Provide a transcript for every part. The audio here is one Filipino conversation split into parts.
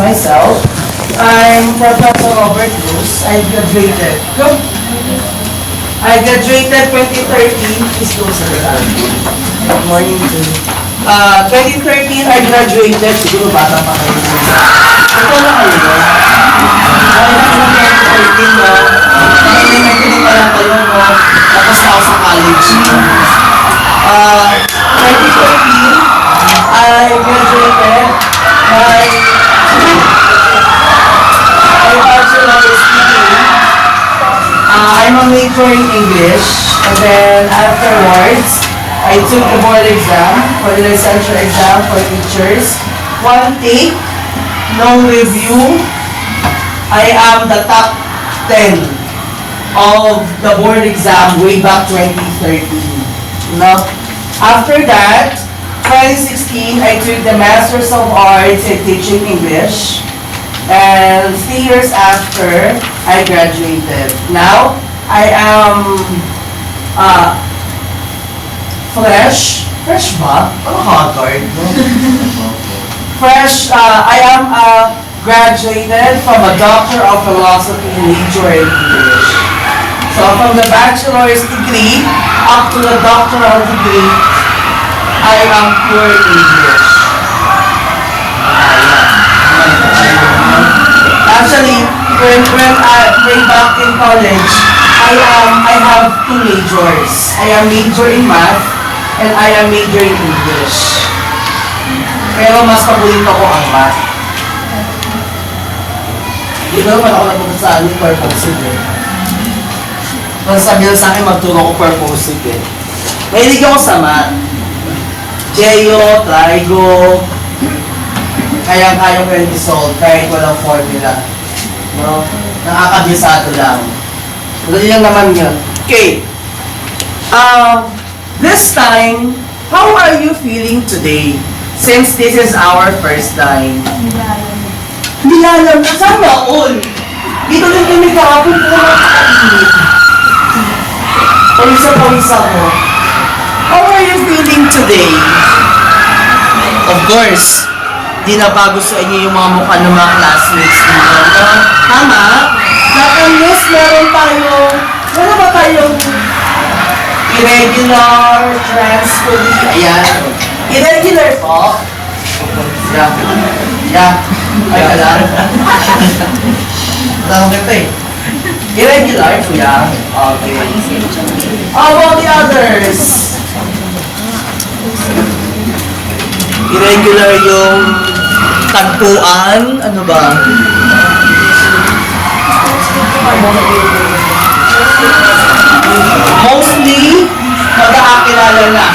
myself. I'm Professor Robert Cruz. I graduated. I graduated 2013. Please go, sir. Good morning to 2013, I graduated. Siguro bata pa kayo. Ito na kayo. Ay, naku na 2013, no? Elementary pa lang kayo, no? Tapos ako sa college. 2013, I graduated. My bachelor is speaking. I'm a major in English. And then afterwards, I took the board exam for the licensure exam for teachers. One take, no review. I am the top 10 of the board exam way back 2013. No? After that, 2016, I took the Masters of Arts in Teaching English. And 3 years after, I graduated. Now, I am fresh ba? Ano Harvard? Fresh, I am graduated from a Doctor of Philosophy major in English. So from the bachelor's degree up to the doctoral degree, I am pure English. Actually, when way back in college, I have 2 majors. I am major in math and I am major in English. Pero mas paborito ko ang math. Hindi ko naman ako napunta sa amin purposive eh. Kung sabi lang sa akin, magturo ko purposive eh. Mahilig ako sa math. Geo, trigo, kayang-kayang ko yung dissolve kahit walang formula. No? Nakakabisado lang. Dali lang naman yun. Okay. This time, how are you feeling today? Since this is our first time. Nilalam na. Sana all. Dito din kami kahapon po nakakainit. Pawisa mo. How are you feeling today? Of course, di na bago sa inyo yung mga mukha ng mga classmates dito. No? Tama? Unless meron ba tayong irregular, transferee, ayan. Irregular po. Yeah. Ay, alam. Alam ko eh. Irregular, kuya. Okay. How about the others? Irregular yung tagpuan. Ano ba? Mostly, magkakakilala na.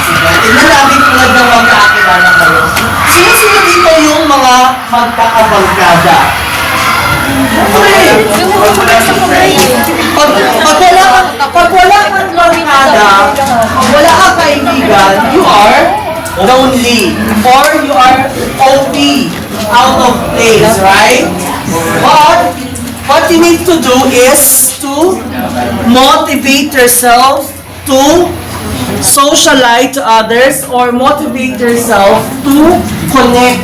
Tignan natin tulad ng magkakakilala kayo. Sino-sino dito yung mga magkakabarkada? Pag wala kang barkada, pag wala kang kaibigan, you are lonely. Or you are OP, out of place, right? But, what you need to do is to motivate yourself to socialize to others or motivate yourself to connect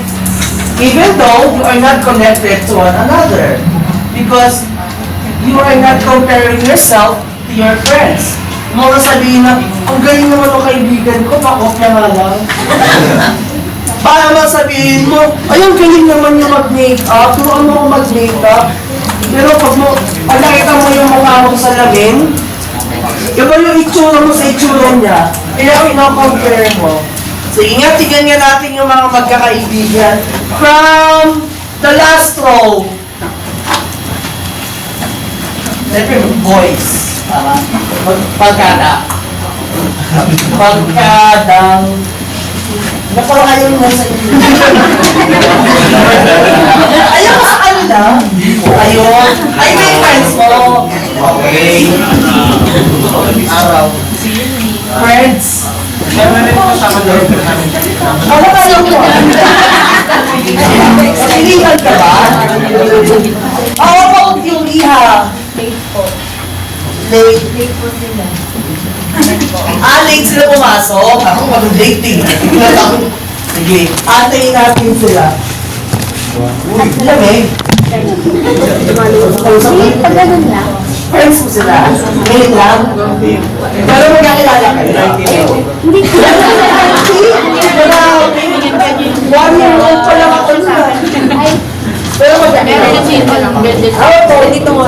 even though you are not connected to one another because you are not comparing yourself to your friends. Mo sabihin na, ang galing naman ng kaibigan ko, pakopya nga lang. Para masabihin mo, ay, ang galing naman yung mag-makeup, turuan mo ako mag-makeup. Pero pag nakita mo yung mukha mo sa lamin, iba yung itsura mo sa itsura niya, kaya ang ino-compare mo. So, tingnan nga natin yung mga magkakaibigan. From the last row. Siyempre, boys. Pagkada. Pagkadang. Nakala ayaw mo sa inyo. Ayaw mo sa kanila. Ayun. Ay, may friends mo. Okay. Araw. Friends. Ano ka lang mo? Pilihan ka ba? Oo, bakit yung iha? Late po. Late? Late po sila. Late sila pumasok? Ako mag-dating. Sige, antayin natin sila. Lamig. Pag ganun lang. Friends mo sila. Ngayon lang. Pero magkakilala kayo. Hindi ko. Grabe. 1 year old pa lang ako na. Pero magkakilala. Dito mo.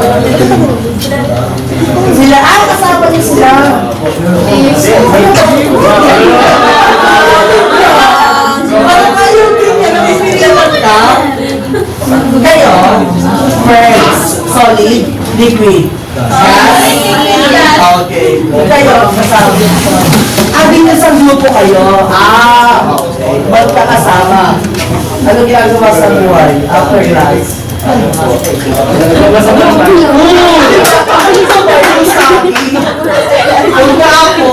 Sila, kasama niyo sila. Parang kayo din yan. Namipilitan ka. Kayo, friends, solid, liquid. Yes? Okay. Kayo, kasama. Abing na sa grupo kayo. Okay. Magkakasama. Ano ginagawa sa buhay? After class? Ang gapo.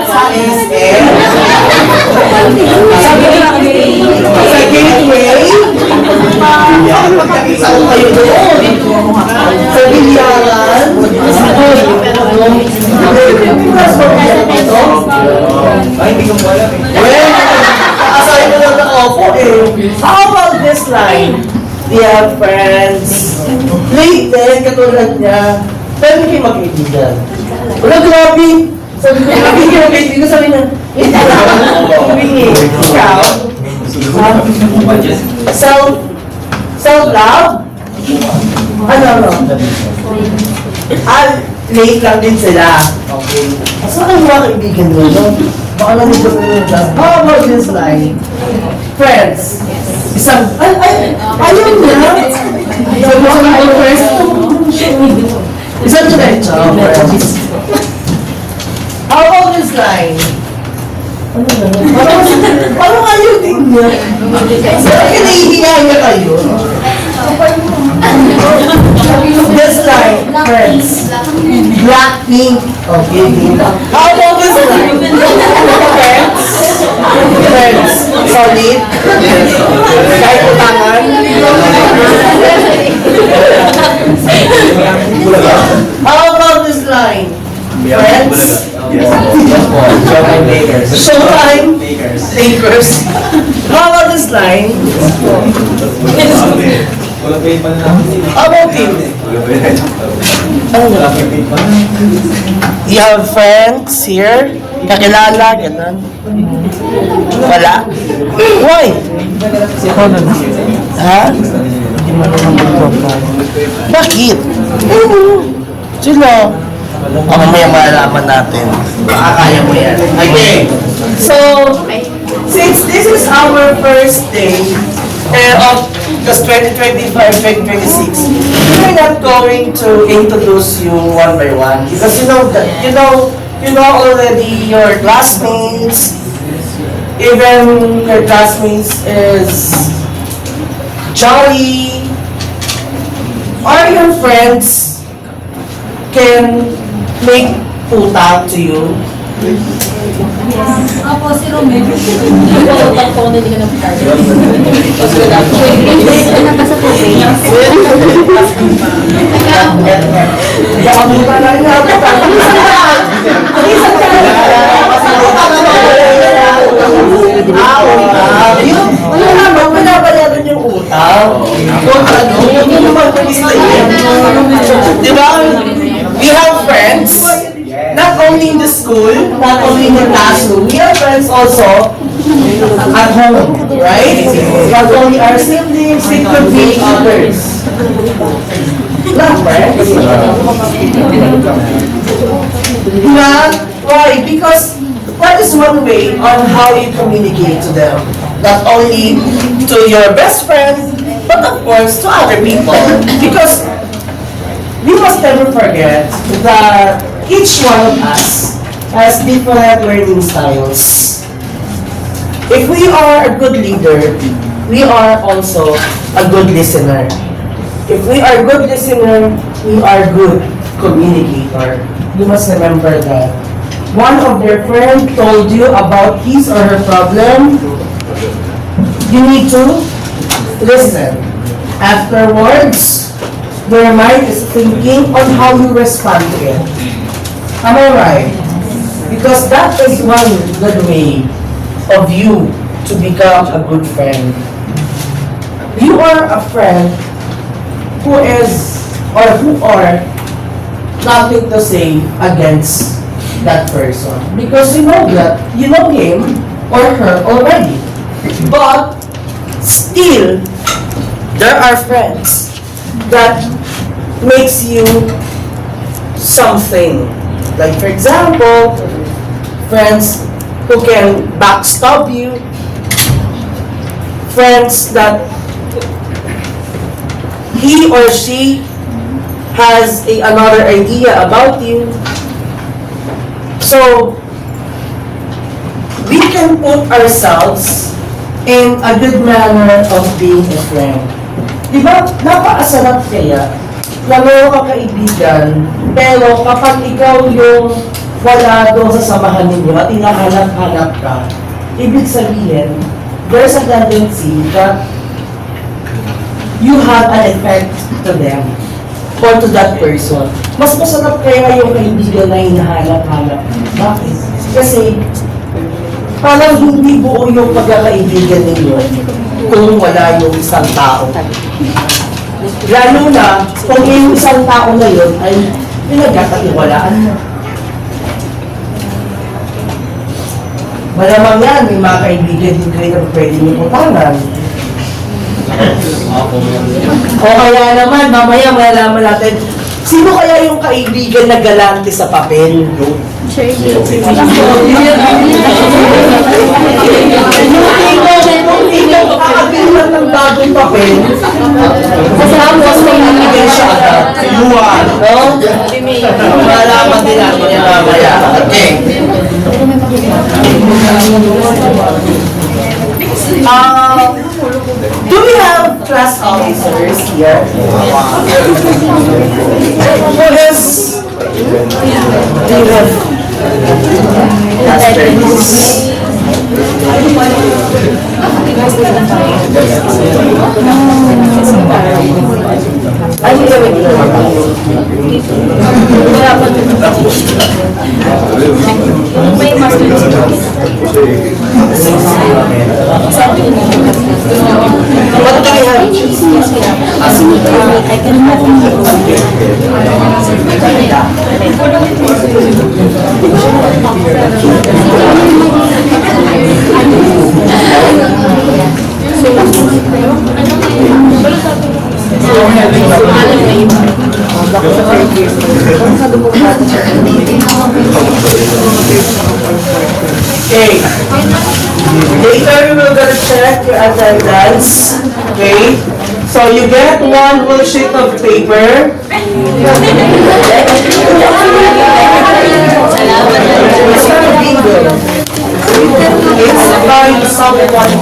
Sa SM. Sa gateway. Pagkakita ko kayo doon. Sa bilyaran. Ay, hindi ko po alam eh. Well, nakasay ko lang ng opo eh. How about this line? Dear friends, late din, katulad niya. Pero hindi kayo magkaibigan. Wala, grabe. Sabi ko, hindi kayo magkaibigan. Sabi niya, hindi. Ikaw? Self-love? Ano? Late lang din sila. Okay. Saan ang mga kaibigan mo, no? Baka nandito ko yun. How about this line? Friends. Isang, ayaw na. Isang diretso, friends. How about this line? Parang ayaw din niya. Parang kinahihinga niya kayo. This line, friends. Blackpink. Okay, how about this line? Friends. Friends. Solid. Kahit utangan. How about this line? Friends. Showtime. Lakers. How about this line? How about you? You have friends here? Kakilala, ganun? Wala? Why? Ha? Bakit? Sila? Mamaya malalaman natin. Makakaya mo yan. Okay. So, since this is our first day of just 2025-2026, we're not going to introduce you one by one because you know already your classmates, even your classmates is jolly, or your friends can make puta to you. Opo, si Romeo. Utang po hindi ka nag-card. Nabasa po Wala yung utang. Kung ano, yun naman diba? We have friends. Not only in the school, not only in the classroom, we have friends also at home, right? Not only our siblings, it could be others. Not friends. Why? Because that is one way on how you communicate to them. Not only to your best friend, but of course to other people. Because we must never forget that each one of us has different learning styles. If we are a good leader, we are also a good listener. If we are a good listener, we are a good communicator. You must remember that. One of their friends told you about his or her problem, you need to listen. Afterwards, your mind is thinking on how you respond to it. Am I right? Because that is one good way of you to become a good friend. You are a friend who is or who are nothing to say against that person. Because you know that, you know him or her already. But still, there are friends that makes you something. Like for example, friends who can backstab you, friends that he or she has another idea about you. So, we can put ourselves in a good manner of being a friend. Diba, napakasarap kaya na meron ka kaibigan, pero kapag ikaw yung wala doon sa samahan ninyo at hinahanap-hanap ka, ibig sabihin, there's a tendency that you have an effect to them or to that person. Mas masarap kaya yung kaibigan na hinahanap-hanap. Bakit? Kasi parang hindi buo yung pagkakaibigan ninyo kung wala yung isang tao. Lalo na kung yung isang tao na yun ay pinagkakatiwalaan mo. Malamang yan, may mga kaibigan din kayo na pwede nyo utangan. O kaya naman, mamaya malalaman natin, sino kaya yung kaibigan na galante sa papel? Kung ikaw kakabilan ng bagong papel, tapos may nabigay siya agad. Yuan. No? Malalaman din natin yan mamaya. Okay. Do we have class officers here? Who is? Do you have class friends? Ano yung wala pa may master. What do we have? Okay. Later we will gonna check your attendance. Okay. So you get one whole sheet of paper. It's not a bingo. It's by someone.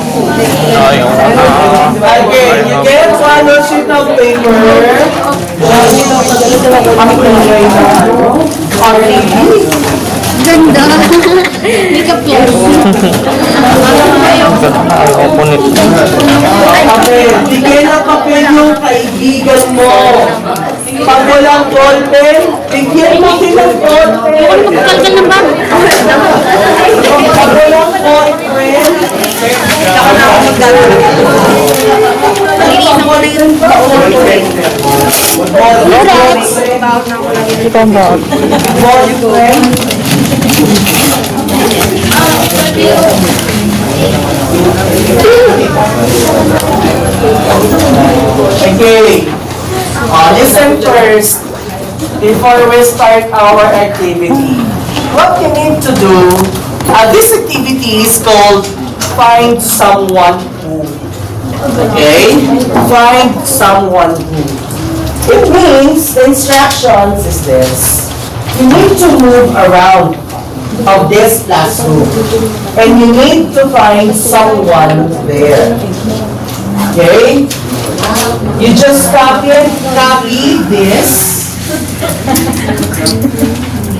Okay, you get one whole sheet of paper. Ganda. Makeup yan. Okay, bigyan ng papel yung kaibigan mo. Pag walang ballpen, bigyan mo din ng ballpen. Kapal ka ng bag. Pag walang ballpen, saka na ako ballpen ba o ballpen? Ballpen. Okay. Listen first. Before we start our activity, what you need to do, this activity is called Find Someone Who. Okay? Find Someone Who. It means, the instructions is this. You need to move around of this classroom. And you need to find someone there. Okay? You just copy this.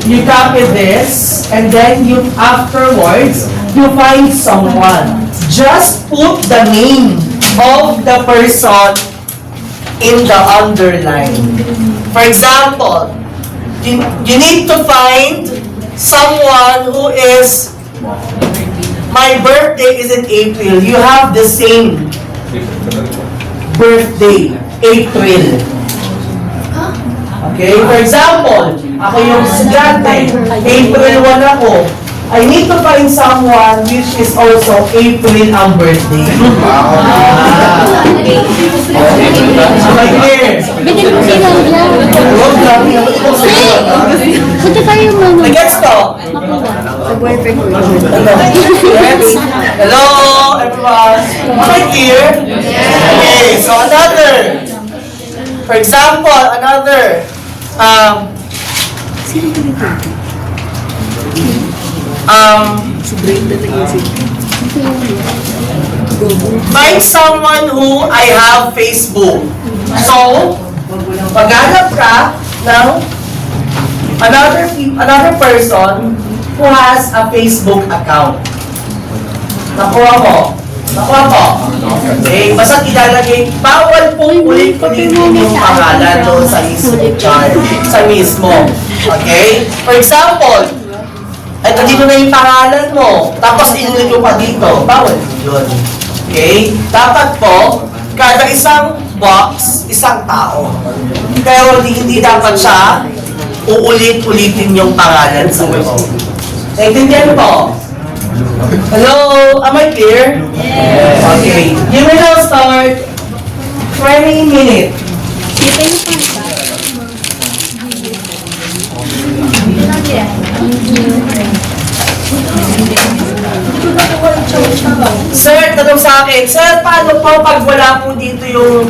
You copy this, and then you afterwards you find someone. Just put the name of the person in the underline. For example, you need to find someone who is, my birthday is in April, you have the same birthday, April. Okay, for example, ako yung estudyante, April 1 ako. I need to find someone which is also April ang birthday. Right there. Bitin mo sila vlog. Punta tayo mama. Nag-gets ko? Boyfriend ko. Yes. Hello, everyone. Am I here? Okay, so another. For example, another. Find someone who I have Facebook. So, maghanap ka ng another person who has a Facebook account. Nakuha mo. Nakuha mo. Okay, basta ilalagay, bawal pong ulit-ulitin yung pangalan doon sa Facebook chart, sa mismo. Okay? For example, ay dito na yung pangalan mo, tapos inulit mo pa dito, bawal yun. Okay? Dapat po, kada isang box, isang tao. Pero hindi dapat siya uulit-ulitin yung pangalan sa loob. Naintindihan po? Hello? Am I clear? Yes. Okay. You will now start 20 minutes. Sir, tanong sa akin, sir, paano po pag wala po dito yung,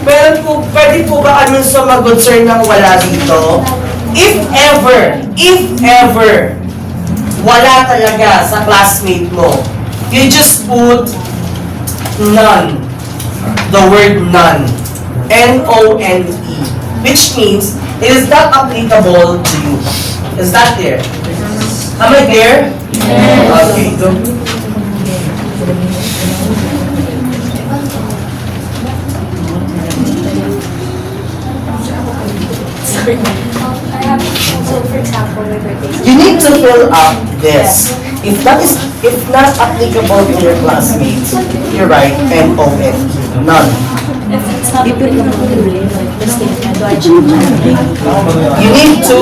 pwede po ba kami sumagot, sir, nang wala dito? If ever, wala talaga sa classmate mo, you just put none. The word none. N-O-N-E. Which means, it is not applicable to you. Is that clear? Am I clear? Yes. Okay, go. So, for example, my birthday is You need to fill up this. If not applicable to your classmates, you're right, N-O-N-E. None. if it's not applicable to me, like the statement, do I change it? You need to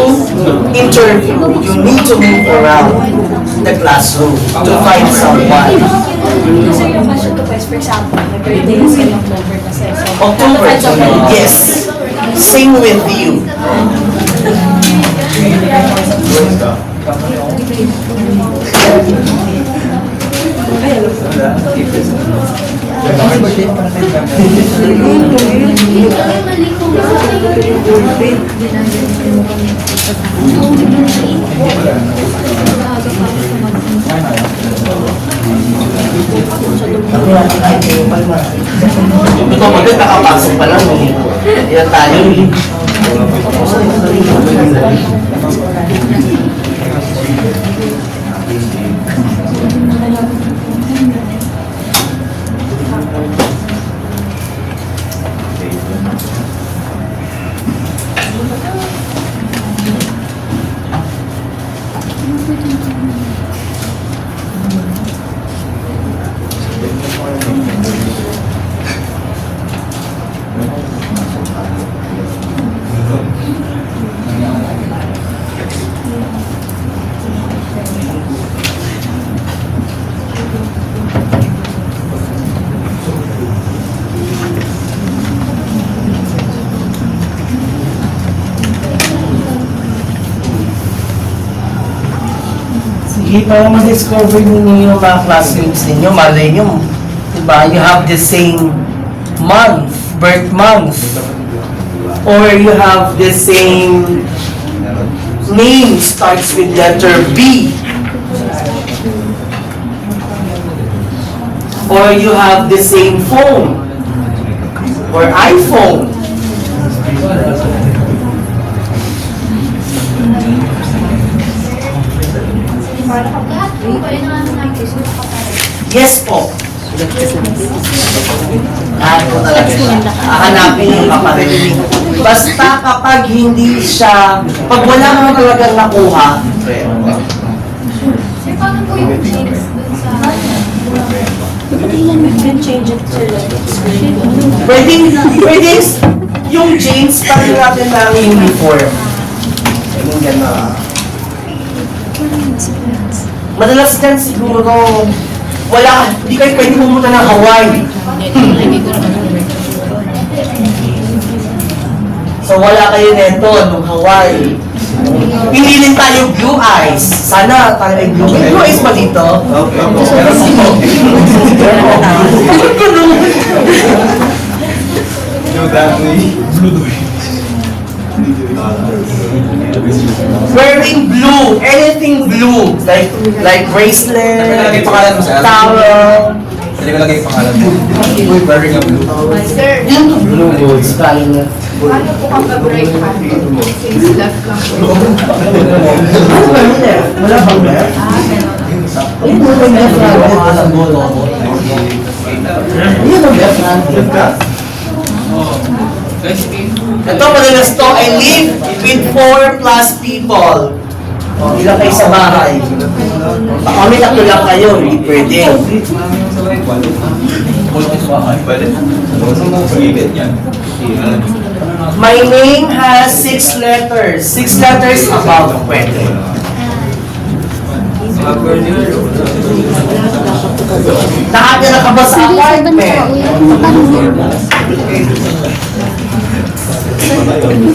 interview. You need to move around the classroom to find someone. So, yung question ko is, for example, my birthday is in October kasi. So, October, find someone. yes. Same with you. Ito maganda, nakapasok pa lang. Yan tayo. Sige, para ma-discover ninyo yung mga classmates ninyo, malay nyo, diba, you have the same month, birth month, or you have the same name starts with letter B, or you have the same phone, or iPhone. Yes po. Ano talaga siya? Hahanapin yung kapatid. Basta kapag hindi siya, pag wala naman talagang nakuha, Sir, paano po yung jeans dun sa... You can change it to pwede yung jeans pa rin natin ng uniform. Yung gano'n. Madalas din siguro, hindi kayo pwede pumunta ng Hawaii. So wala kayo neto nung Hawaii. Hindi din tayo blue eyes. Sana tayo ay blue eyes. Blue eyes ba dito? Wearing blue, anything blue, like bracelet, towel. Hindi ko lagay yung pangalan mo. Wearing a blue. Sir, Yung blue goods, kaya paano po kapag right hand? Since left lang po. wala bang left? Ayun, wala bang left handed? Ayun, ang left handed. Ito, madalas to, I live with 4 plus people. O, ilan kayo sa bahay? Baka kami tatlo lang kayo, hindi pwede. Pwede. My name has 6 letters. 6 letters above, pwede. Nakatira ka ba sa Sige, sa bansa, apartment? uy.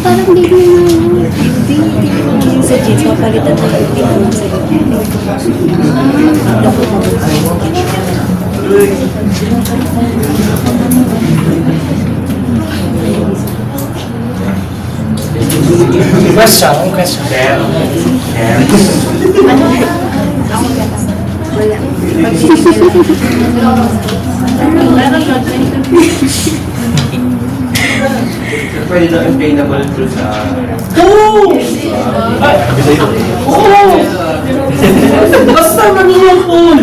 Parang big na Sa jeans, mapalitan na yung pinanong sa Question, ang question. Pwede na payable through sa... Oo! Oo! Basta maniyang pool!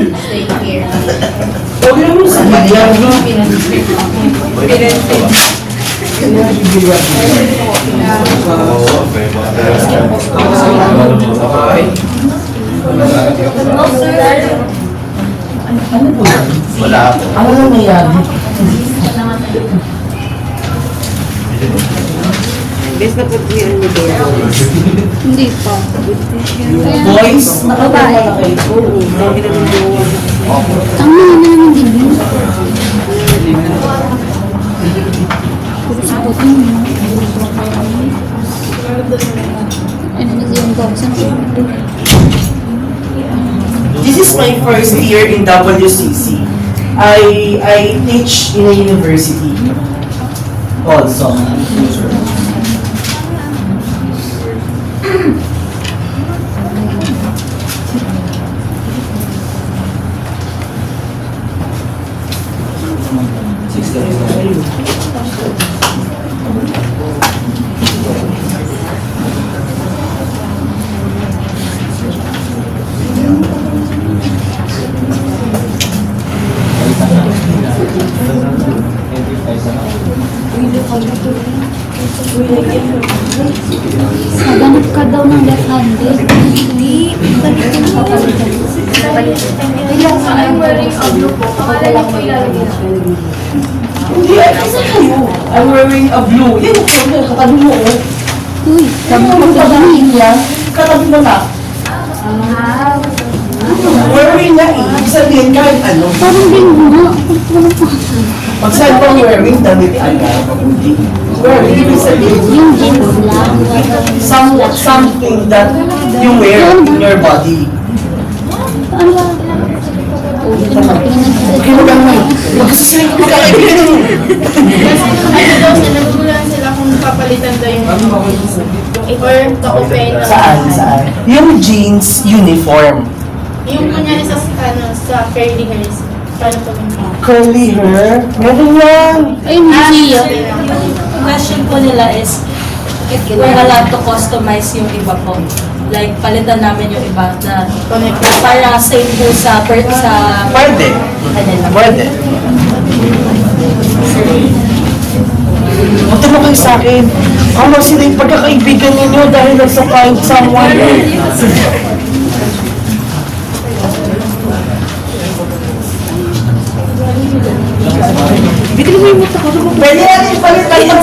Huwag lang mo sa bilyan. Ano po yan? Wala ako. Ano lang nangyari? Best na po yung Hindi pa. Boys, nakababa na kayo. Ang mga naman din yun. Puro sa puto mo. Ano na yung boxan ko? This is my first year in WCC. I teach in a university also. Naganap ka daw ng left-handed. Hindi. Balikan ka palitan. I'm wearing a blue po. Pangalan niyo po ilalagay natin. Hindi, ay isa kayo. I'm wearing a blue. Yan, katabi mo oh. Uy, Sabi mo katabi niya, katabi mo na. Wearing na eh. Ibig sabihin kahit ano. parang din mo. Pag saan pang wearing, damit agad. Hindi. Wearing, ibig sabihin, Yung jeans lang. something that you wear in your body. Ano ba? Okay mo lang na. Magkasasling ko ka kaibigan mo. Ano daw sila, nagugulan sila kung papalitan daw yung or ka-open. Saan? Yung jeans uniform. Yung kunyari sa curly hairs. Paano po yung Curly hair. Meron yan. Ayun, siya. question po nila is if we're allowed to customize yung iba po. Like, palitan namin yung iba na para same po sa Pwede. kanila. Pwede. Punta mo kayo sa akin. Ano sila yung pagkakaibigan ninyo dahil nasa find someone. Pwede natin palitan yung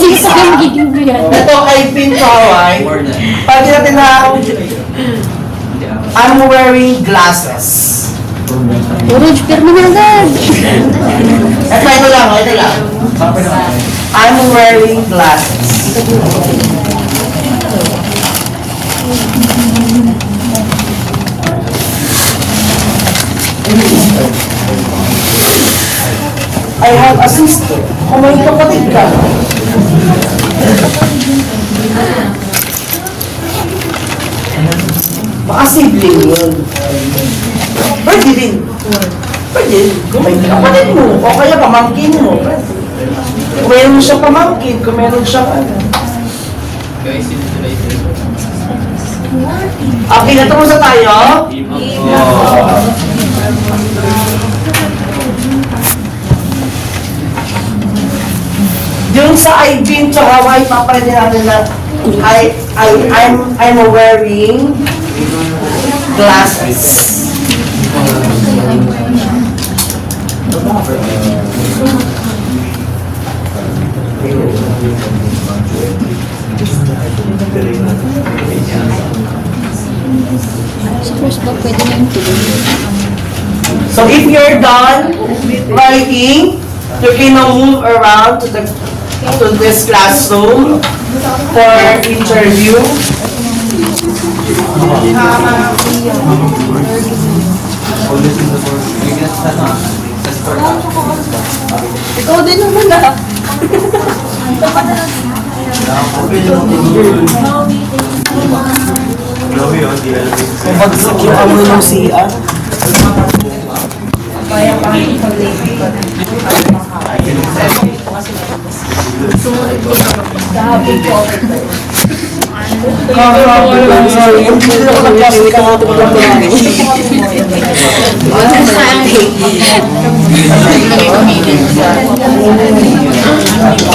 ito kay Pin Kawai. Pwede natin na I'm wearing glasses. Orange, pirma na agad. Ito lang. I'm wearing glasses. I have a sister. Kung may kapatid ka. Baka sibling yun. Pwede din. Pwede. Kung may kapatid mo, o kaya pamangkin mo. Kung meron siya pamangkin, kung meron siya ano. Guys, sinutulay ito. Okay, natapos na tayo? Yung sa I've been to Hawaii, papalit natin na I'm wearing glasses. Sa first book, pwede na yung tuloy. So if you're done writing, you can now move around to this classroom for interview. Ikaw din naman na. Kumagsak yung amoy ng CR.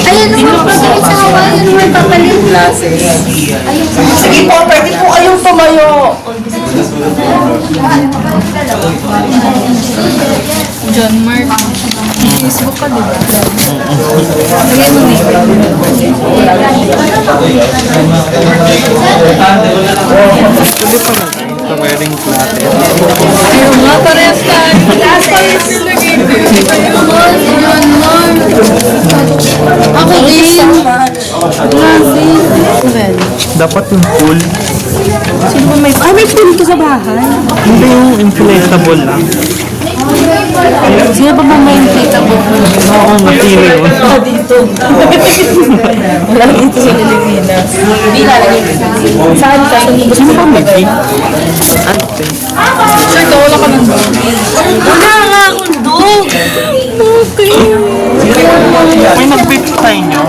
Ayan naman po sa Hawaii, ano may papalit? Sige po, pwede po kayong tumayo. John Mark. Facebook ka, di ba? Lagay mo ni. Wearing glasses. Ayun nga, parehas tayo. Last time yung nilagay ko. Ayun nga, si John Mark. Ako din. Dapat yung pool. Sino ba may... Ah, may pool ko sa bahay. Hindi yung inflatable lang. Sino ba may inflatable pool? Oo, material. Dito. Wala dito sa Pilipinas. Hindi lalagay dito. Saan ka? Sino ba may pink? Sir, wala ka ng dog. Wala nga akong dog. May nag-beach tayo nyo?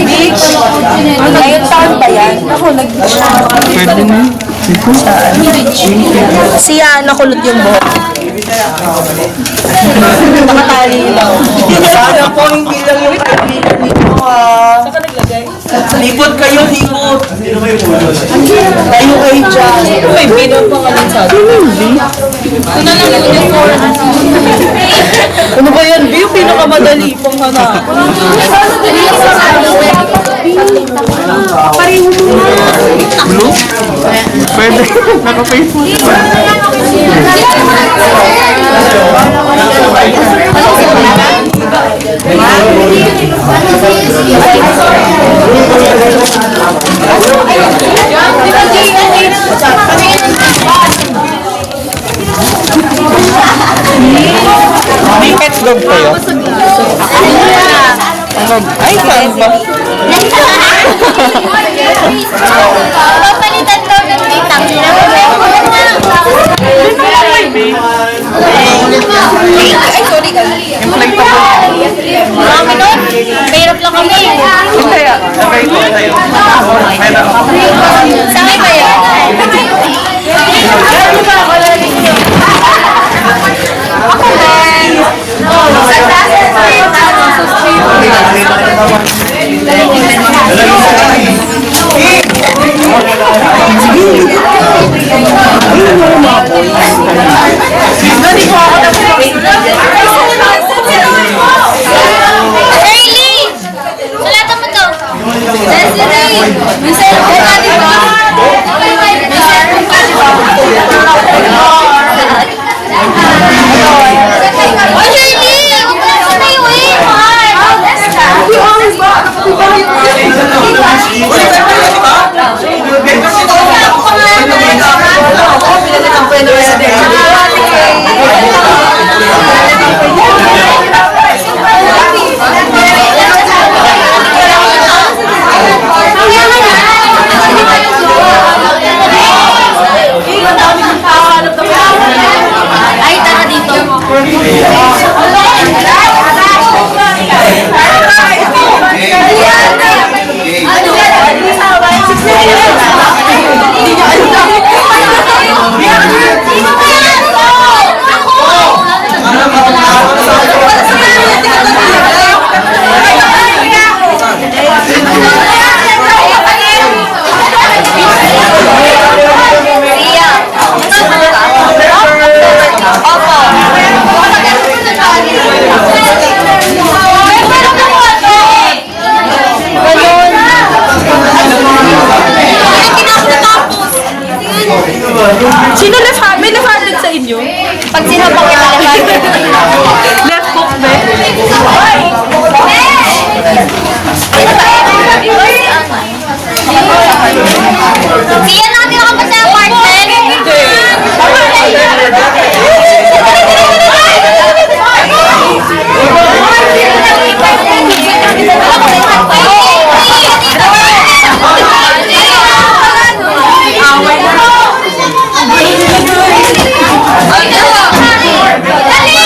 Beach? Ngayon taon ba yan? Ako, nag-beach na. Pwede na. Siya, nakulot yung buhok. Nakatali lang. Sana po hindi lang yung kaibigan dito ha. Saan ka naglagay? Lipot kayo, lipot. Tayo kayo dyan. May binaw pa nga din sa atin. Ito na lang yung for Ano ba yan? Yung pinakamadali pang hanap. pareho mo na. Blue? Pwede. Naka-Facebook. May pet dog kayo? Ay, saan ba? Papalitan daw ng titang. Ay, sorry ka. Marami nun. Mahirap lang kami. Hindi ah. Okay po tayo. Sa akin ba yan? Ako din. Sa classes. Early! Sulatan mo to. Desiree! May cellphone ka, di ba? May cellphone ka, di ba? Oh, Shirley! Huwag ka na tumayo eh! Ay, tara dito. Sino may nag-handed sa inyo? Pag sino pang ilalagay? Left hook ba? Siya natin ako pa sa apartment? Dali!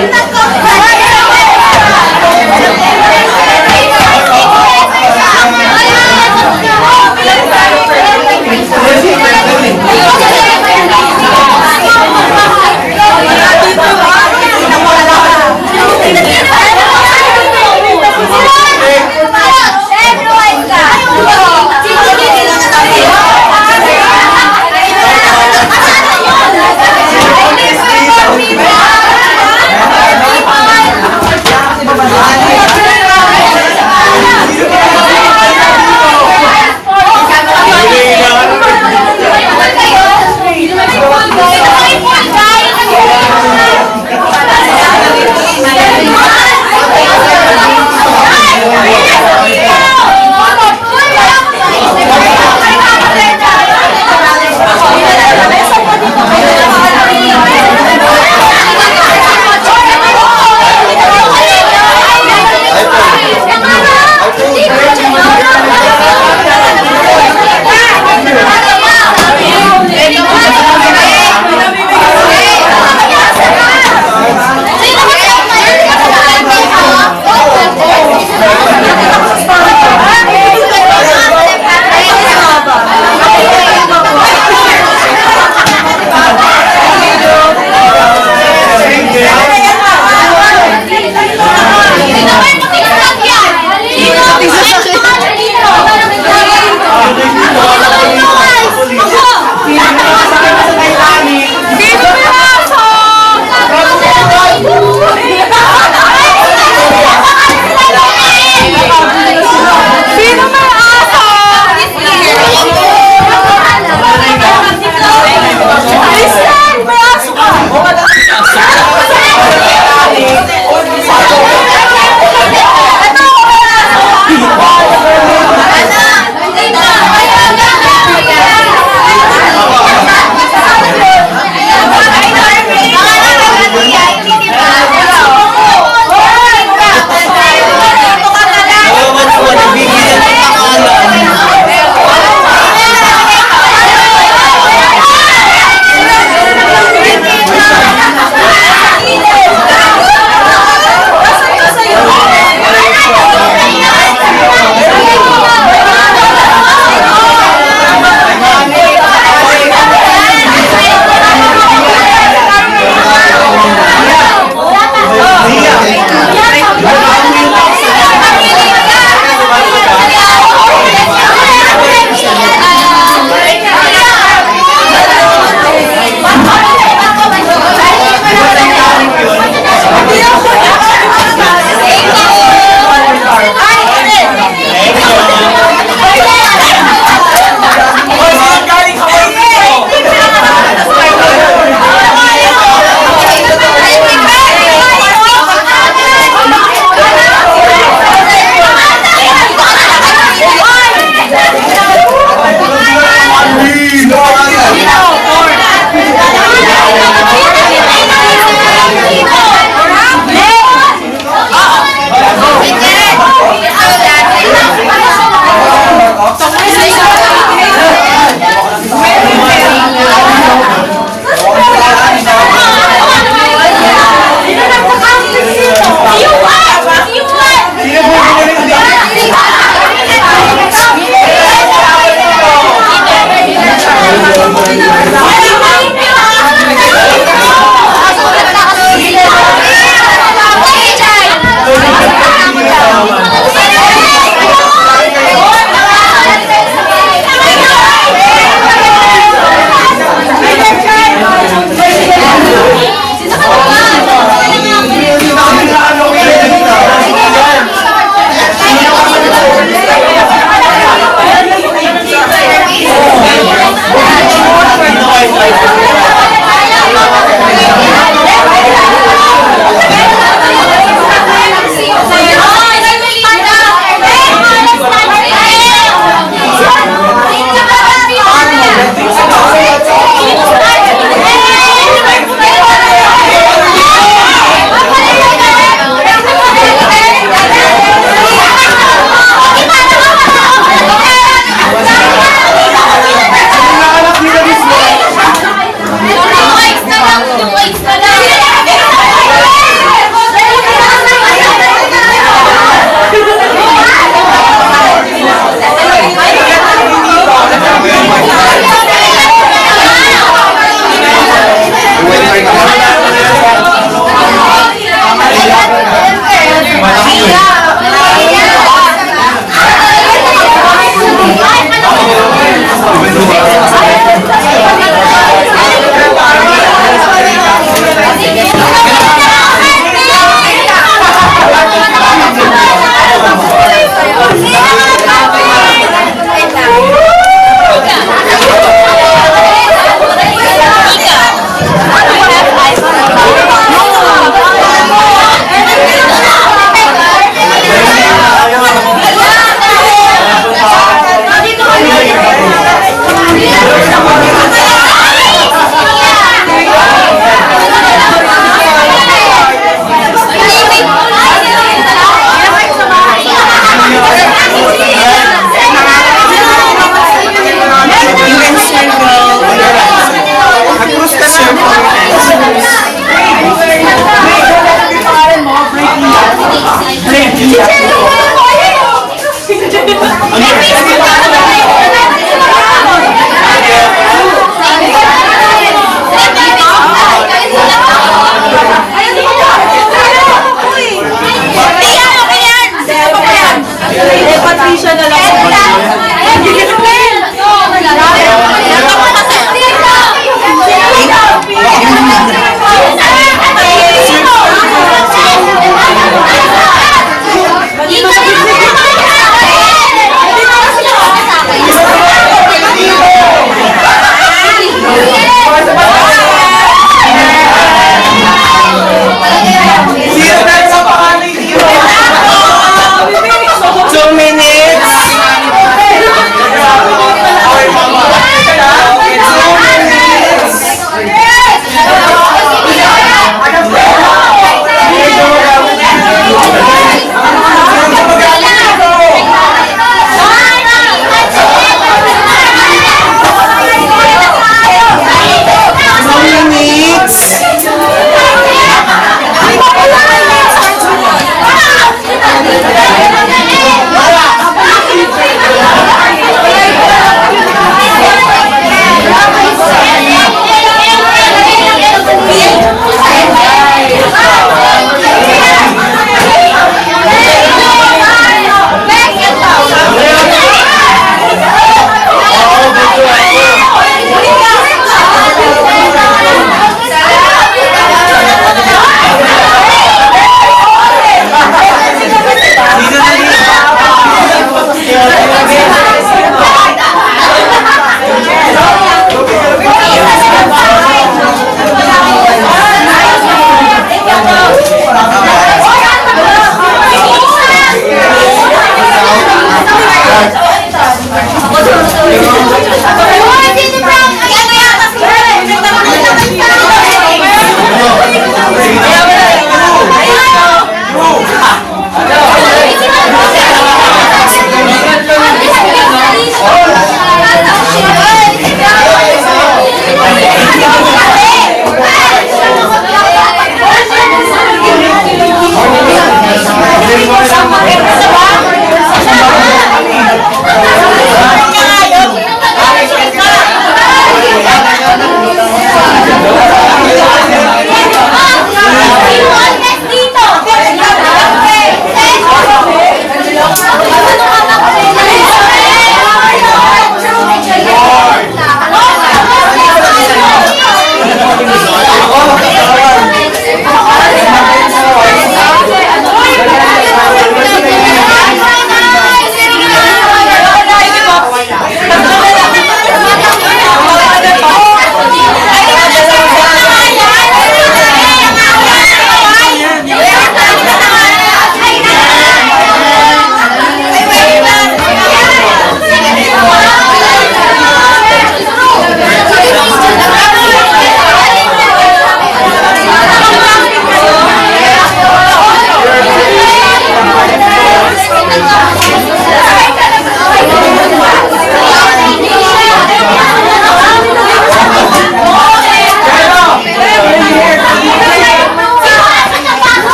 it.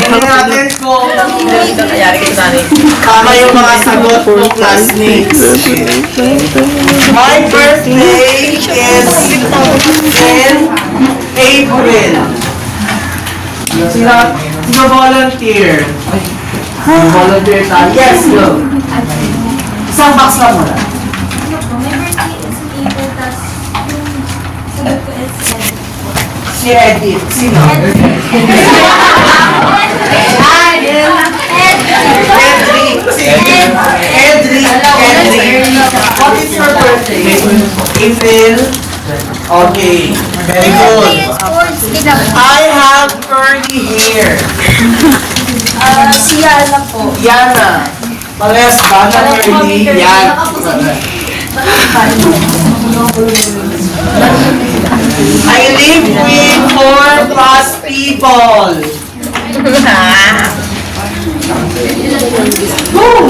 Tingnan natin kung tama yung mga sagot ng classmates. My birthday is in April. Sino volunteer? Volunteer tayo. Yes, go. Isang box lang muna. Si Edith. Sino? Edric. What is your birthday? April. Okay. Very good. I have curly hair. Si Yana po. Yana. Parehas ba na curly? Yan. I live with 4+ people. Woo!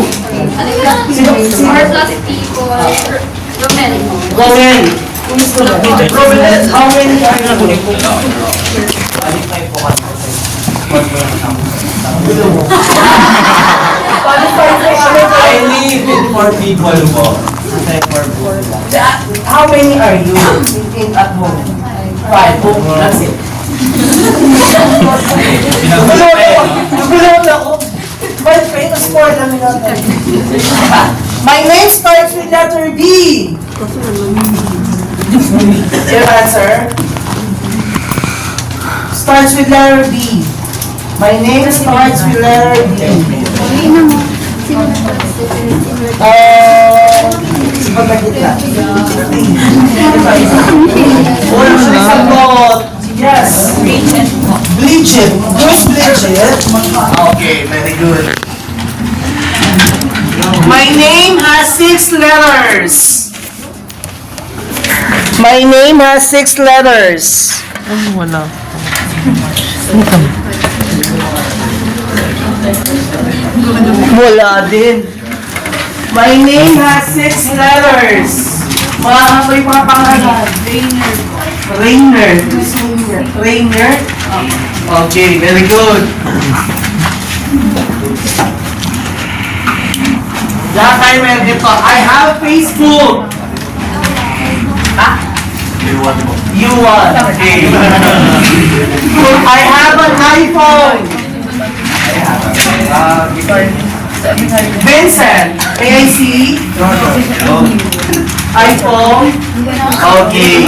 Gawin. How many are you? I live with 4 people po. How many are you in at home? 5. Oh, that's it. Nagulong ako. My famous for namin natin. My name starts with letter B. Your answer? Starts with letter B. My name starts with letter B. Yes. Bleach it. Who's bleach it? Okay, very good. My name has 6 letters. My name has 6 letters. Wala din. My name has 6 letters. May mga pangalan. Rainer. Rainer. Okay, very good. Lahat tayo meron dito. I have Facebook. You want. Okay. I have an iPhone. Vincent, may I see? iPhone? Okay.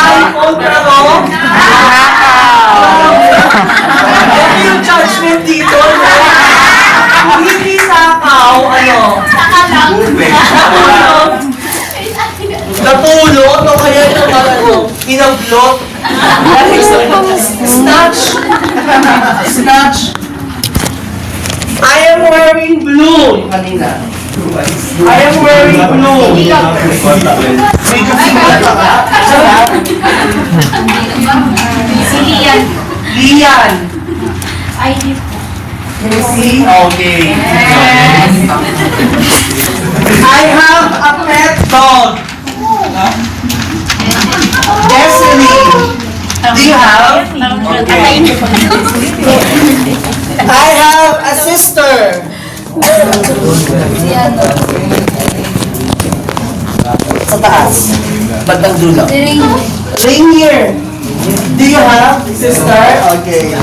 iPhone pero? Ano yung judgment dito? Kung hindi sakaw, ano? Natulog o kaya naman ano? Inablot? Snatch! Snatch! I am wearing blue. Kanina. I am wearing blue. Medyo simulat ka? Si Lian. Lian. ID po. See? Okay. I have a pet dog. Destiny. Do you have? Okay. I have a sister. Sa taas. Bandang dulo. Rainier. Do you have sister? Okay.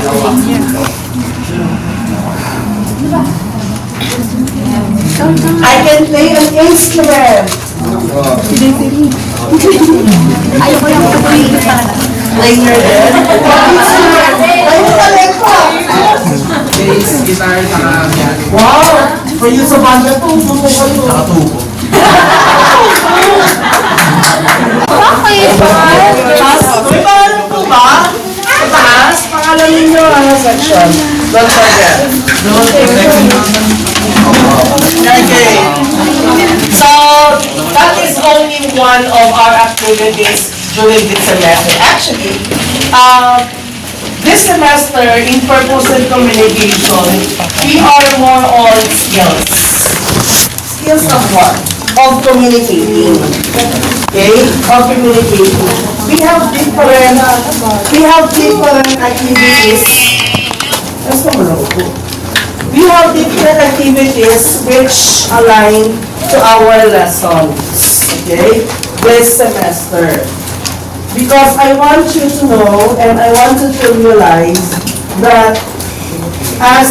I can play an instrument. Ayoko lang po Rainier din? What instrument? Ayun talent pa. Guitar, saka Wow! For you sa banda to, tubo kayo. nakatubo. Bakit? May pangalan po ba? Sa taas? Pangalan ninyo, ano section? Don't forget. Okay. So, that is only one of our activities during this semester. Actually, this semester in purpose and communication, we are more on skills. skills of what? Of communicating. Okay? Of communicating. We have different activities. Gusto mo na ako? We have different activities which align to our lessons. Okay? This semester. Because I want you to know and I want you to realize that as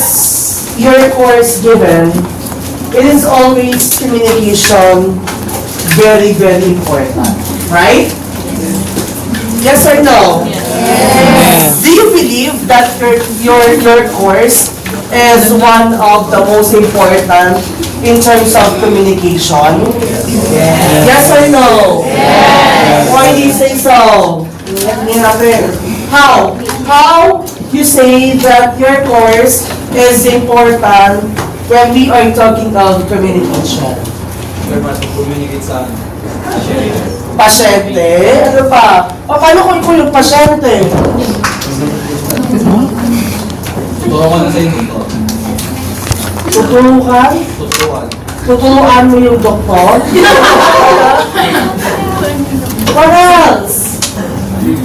your course given, it is always communication very, very important. Right? Yes or no? Yes. Do you believe that your course is one of the most important in terms of communication? Yes. Yes or no? Yes. Why do you say so? How? How you say that your course is important when we are talking of communication? Communicate sa Pasyente? Ano pa? O, paano kung ikaw yung pasyente? Totoo ko na sa inyo. Tuturukan? Tuturuan. Tuturuan mo yung doktor? What else?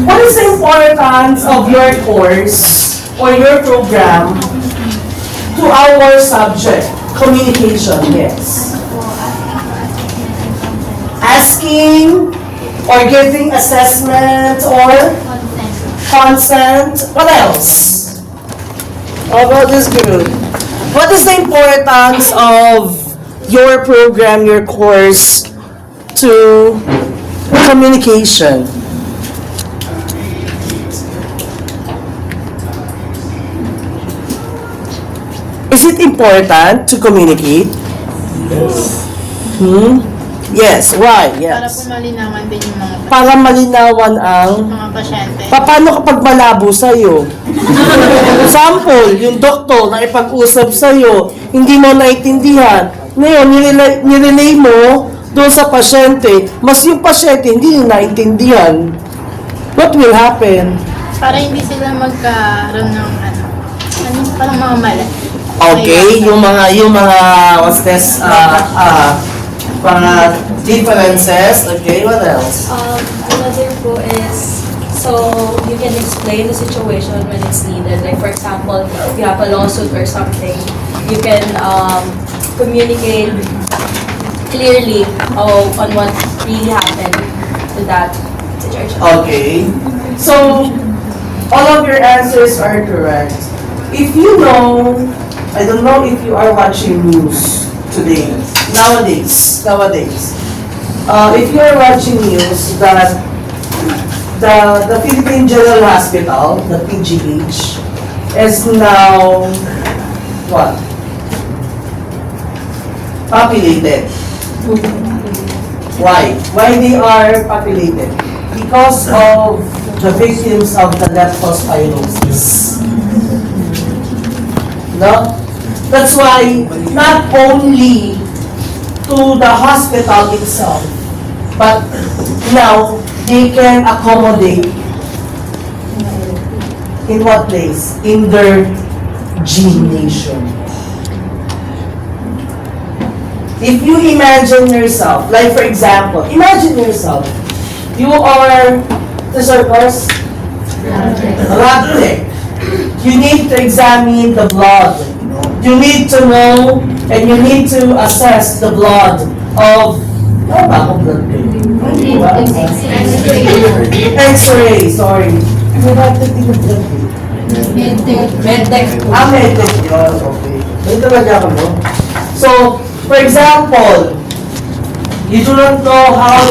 What is the importance of your course or your program to our subject? Communication, yes. Asking or giving assessment or consent. What else? How about this group? What is the importance of your program, your course to communication? Is it important to communicate? Yes. Why? Para Yes. po malinawan din yung mga Para malinawan ang... pasyente. Paano kapag malabo sa'yo? Example, yung doktor na ipag-usap sa'yo, hindi mo naintindihan. Ngayon, nirelay mo doon sa pasyente, mas yung pasyente hindi nyo naintindihan. What will happen? Para hindi sila magkaroon ng parang mga mali. Okay, yung mga what's this, mga differences. Okay, what else? Another po is, so you can explain the situation when it's needed. Like for example, if you have a lawsuit or something, you can communicate clearly on what really happened to that situation. Okay. So, all of your answers are correct. If you know, I don't know if you are watching news today, nowadays, if you are watching news that the Philippine General Hospital, the PGH, is now, what? Populated. Why? Why they are populated? Because of the victims of the leptospirosis. No? That's why not only to the hospital itself, but now they can accommodate in what place? In their gymnasium. If you imagine yourself, like for example, imagine yourself, you are the circus, lab tech. You need to examine the blood. You need to know and you need to assess the blood of X-ray, sorry. Medtech. Medtech yun, okay. May talaga ako, no? So, for example, you do not know how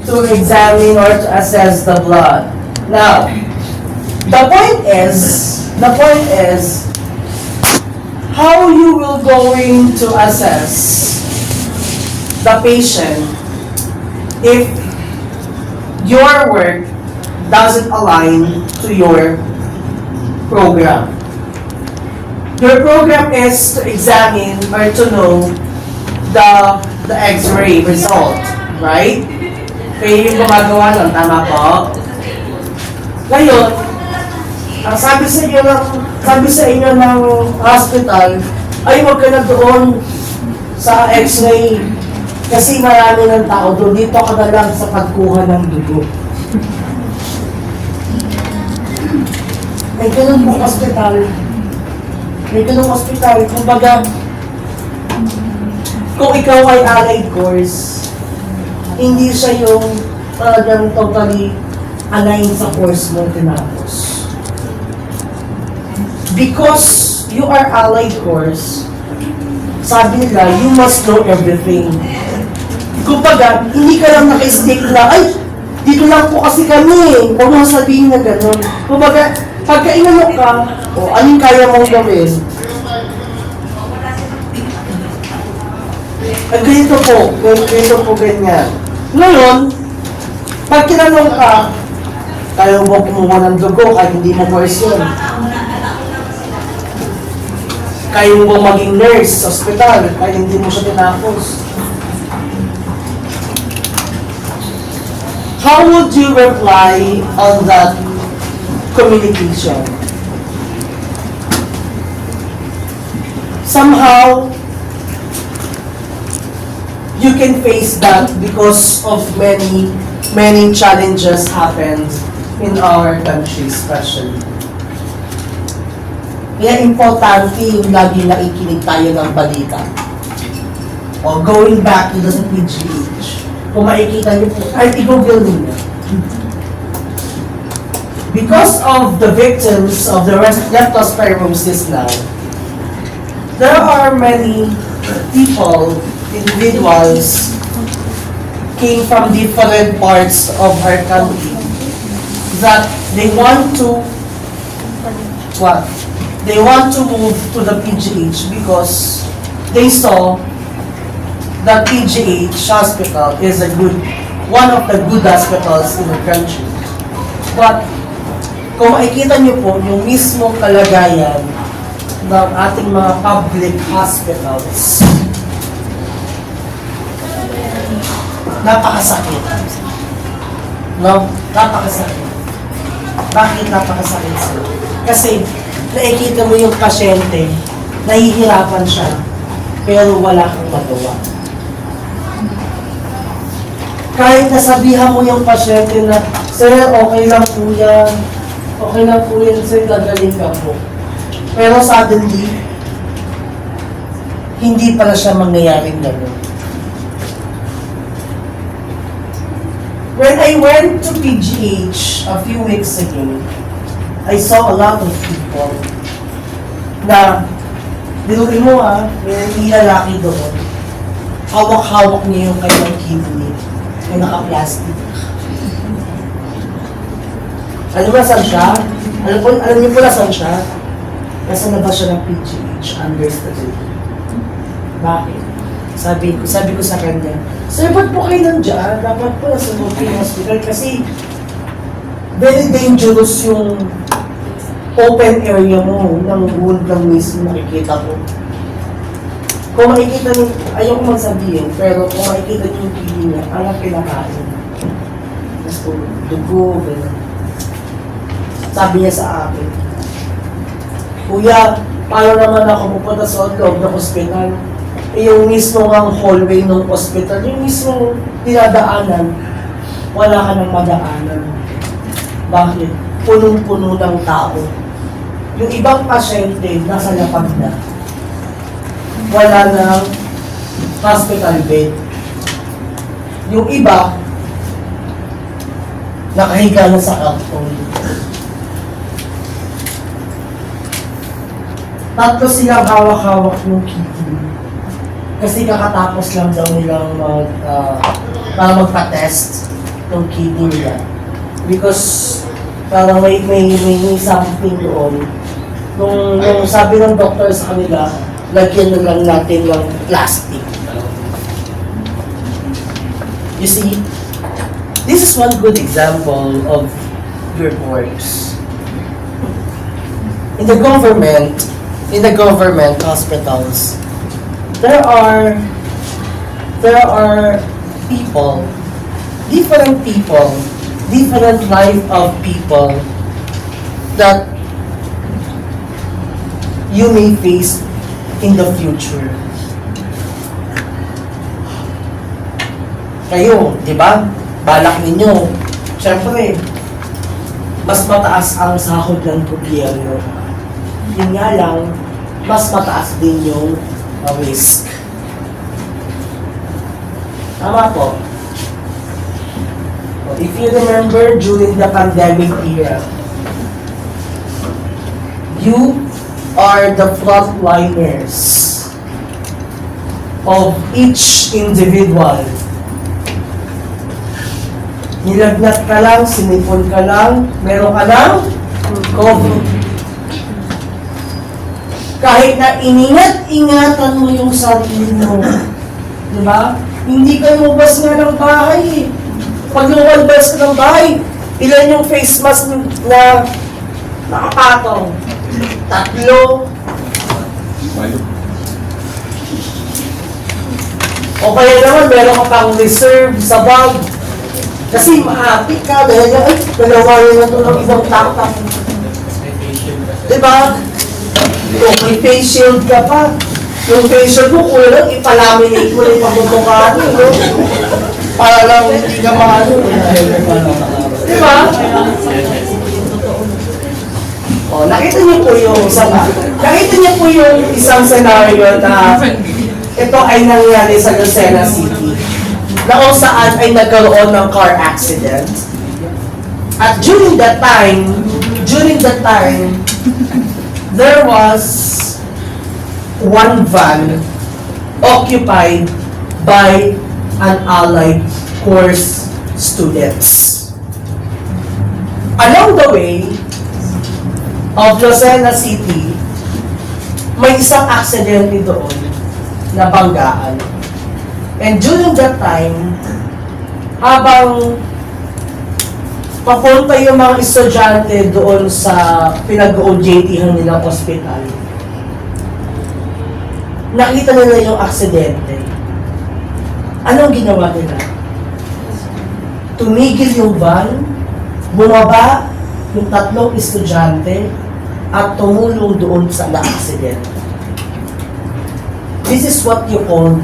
to examine or to assess the blood. Now, the point is, how you will going to assess the patient if your work doesn't align to your program. Your program is to examine or to know the X-ray result, right? Kayo yung gumagawa nun, tama po? Ngayon, ang sabi sa inyo ng hospital, ay huwag ka na doon sa x-ray. Kasi marami ng tao doon. Dito ka na lang sa pagkuha ng dugo. May ganun pong hospital. May ganung hospital. Kumbaga, kung ikaw ay allied course, hindi siya yung talagang totally aligned sa course mo tinapos. Because you are allied course, sabi nila, you must know everything. Kumbaga, hindi ka lang naka-stick na, ay, dito lang po kasi kami. Huwag mo sabihin na gano'n. Kumbaga, pagka inanok ka, o anong kaya mong gawin? Ay, ganito po, ganyan. Ngayon, pag kinanong ka, kaya mo kumuha ng dugo kahit hindi mo course yun. Kaya mo maging nurse sa ospital kahit hindi mo siya tinapos. How would you reply on that communication? Somehow, you can face that because of many challenges happened in our country especially. Kaya importante yung lagi nakikinig tayo ng balita. O going back to the PGH, kung makikita niyo po, kahit i-google ninyo. Because of the victims of the leptospirosis now, there are many people, individuals, came from different parts of our country that they want to, what? They want to move to the PGH because they saw that PGH hospital is one of the good hospitals in the country. But kung makikita niyo po yung mismong kalagayan ng ating mga public hospitals, napakasakit. No? Napakasakit. Bakit napakasakit sir? Kasi nakikita mo yung pasyente, nahihirapan siya, pero wala kang magawa. Kahit nasabihan mo yung pasyente na, sir, okay lang po yan. Okay lang po yan, sir, gagaling ka po. Pero suddenly, hindi pala siya mangyayaring gano'n. When I went to PGH a few weeks ago, I saw a lot of people na, dinuloy mo may lalaki doon. Hawak-hawak niya yung kanyang kidney. May naka-plastic. Alam mo saan siya? Alam niyo po na saan siya? Nasa labas siya ng PGH, under study. Bakit? Sabi ko sa kanya, sir, ba't po kayo nandiyan? Dapat po nasa Philippine Hospital kasi very dangerous yung open area mo ng wound lang mismo nakikita ko. Kung makikita niyo, ayaw ko magsabihin, pero kung makikita niyo yung kili niya, parang kinakain. Tapos dugo, gano'n. Sabi niya sa akin, Kuya, paano naman ako pupunta sa loob ng ospital? Yung mismo ang hallway ng ospital, yung mismo dinadaanan, wala ka nang madaanan. Bakit? Punong-puno ng tao. Yung ibang pasyente, nasa lapag na. Wala nang hospital bed. Yung iba, nakahiga na sa karton. Tatlo silang hawak-hawak ng kidney. Kasi kakatapos lang daw nilang para magpa-test ng kidney nila. Because parang may something doon. Nung sabi ng doctor sa kanila, lagyan na lang natin ng plastic. You see, this is one good example of your works. In the government hospitals, there are people, different life of people that you may face in the future. Kayo, di ba? Balak ninyo. Siyempre, mas mataas ang sahod ng gobyerno. Yun nga lang, mas mataas din yung risk. Tama po. If you remember, during the pandemic era, you are the frontliners of each individual. Nilagnat ka lang, sinipon ka lang, meron ka lang COVID. Kahit na iningat-ingatan mo yung sarili mo, di ba? Hindi ka lumabas nga ng bahay eh. Pag lumabas ka ng bahay, ilan yung face mask na nakapatong? 3. O kaya naman, meron ka pang reserve sa bag. Kasi maapit ka, dahil ay, dalawa yun na ito ng ibang taktak. Diba? O, may face shield ka pa. Yung face shield mo, kulang, ipalaminate mo na yung pagbubukaan, no? Para lang hindi ka maano. Diba? O, nakita niyo po yung isang scenario na ito ay nangyari sa Lucena City, na kung saan ay nagkaroon ng car accident. At during that time, there was one van occupied by an allied course students. Along the way of Lucena City, may isang aksidente doon na banggaan. And during that time, habang papunta yung mga estudyante doon sa pinag-OJT-han nilang ospital, nakita nila yung aksidente. Anong ginawa nila? Tumigil yung van, bumaba yung 3 estudyante, at tumulong doon sa na-aksidente. This is what you call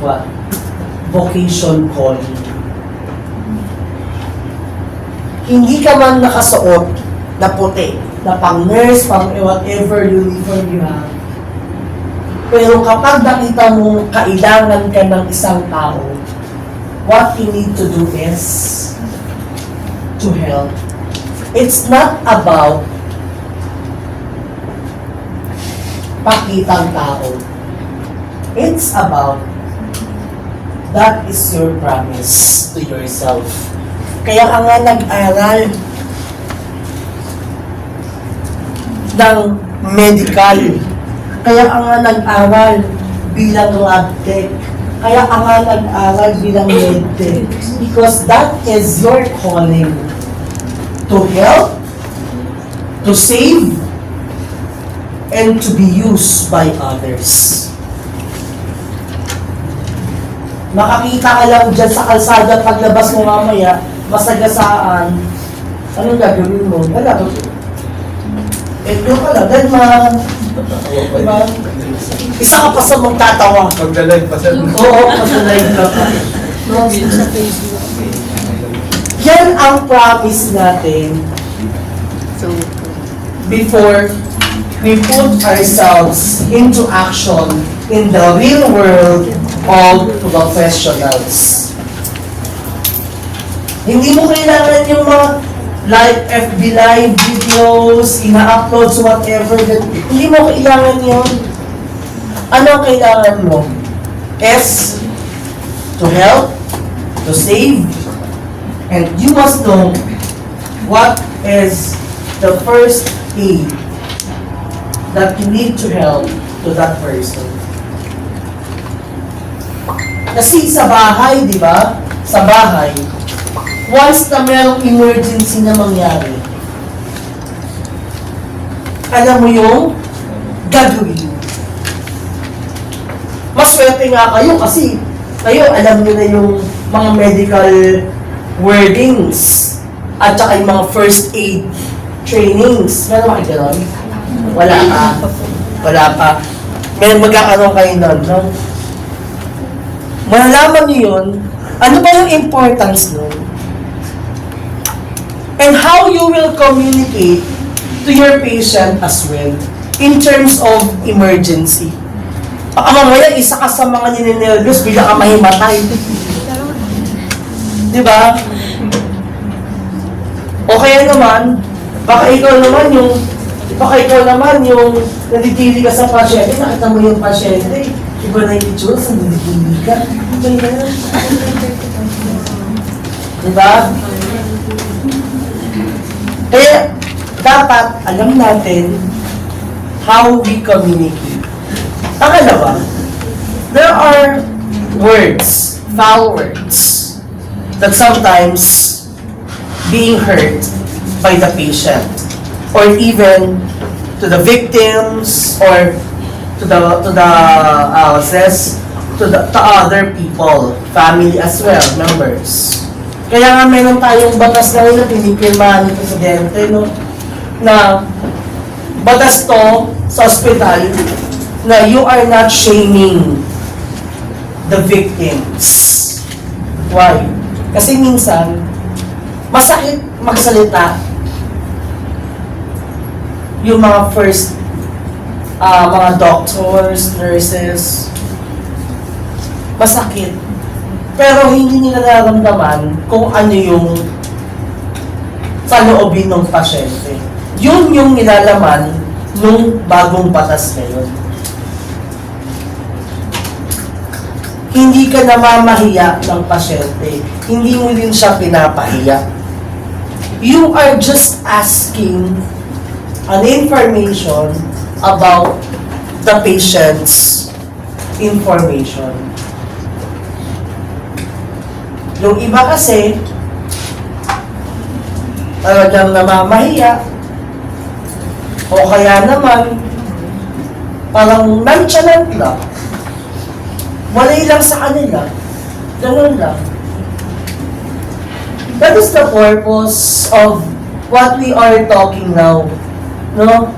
what? Vocation calling. Hindi ka man nakasuot na puti, na pang nurse, pang whatever uniform you have. Pero kapag nakita mo kailangan ka ng isang tao, what you need to do is to help. It's not about pakitang tao. It's about that is your promise to yourself. Kaya ka nga nag-aral ng medical. Kaya ka nga nag-aral bilang lab tech. Kaya ka nga nag-aral bilang medtech. Because that is your calling. To help, to save, and to be used by others. Makakita ka lang dyan sa kalsada paglabas mo mamaya, masagasaan, anong gagawin mo? Wala. Ito ka lang, dahil diba? Isa ka pa sa magtatawa. Pagdalive pa siya. Oo, pagdalive ka pa. Yan ang promise natin before we put ourselves into action in the real world of professionals. Hindi mo kailangan yung mga FB live videos, ina-upload so whatever. Hindi mo kailangan yun. Ano ang kailangan mo? S, to help, to save, and you must know what is the first aid that you need to help to that person. Kasi sa bahay, di ba? Sa bahay, once na merong emergency na mangyari, alam mo yung gagawin. Maswerte nga kayo kasi kayo alam nyo na yung mga medical wordings at saka yung mga first aid trainings. Meron ba kayo gano'n? Wala pa. Wala pa. May magkakaroon kayo nun, no? Malalaman niyo yun Ano ba yung importance nun? And how you will communicate to your patient as well in terms of emergency. Baka mamaya isa ka sa mga ninenervyos, bigla ka mahimatay. Di ba? O kaya naman, baka ikaw naman yung naditili ka sa pasyente, nakita mo yung pasyente, iba na yung itsura, sa naditili ka. Iba yan. Diba? Kaya, dapat alam natin how we communicate. Pangalawa, there are words, foul words, that sometimes being heard by the patient or even to the victims or to other people, family as well, members. Kaya nga meron tayong batas na yun na pinipirmahan ng Presidente, no? Na batas to sa ospital na you are not shaming the victims. Why? Kasi minsan, masakit magsalita yung mga first, mga doctors, nurses, masakit. Pero hindi nila nararamdaman kung ano yung sa loobin ng pasyente. Yun yung nilalaman nung bagong batas ngayon. Hindi ka namamahiya ng pasyente. Hindi mo din siya pinapahiya. You are just asking an information about the patient's information. Yung iba kasi, talagang namamahiya, o kaya naman, parang nonchalant lang. Walay lang sa kanila. Ganun lang. That is the purpose of what we are talking now. No?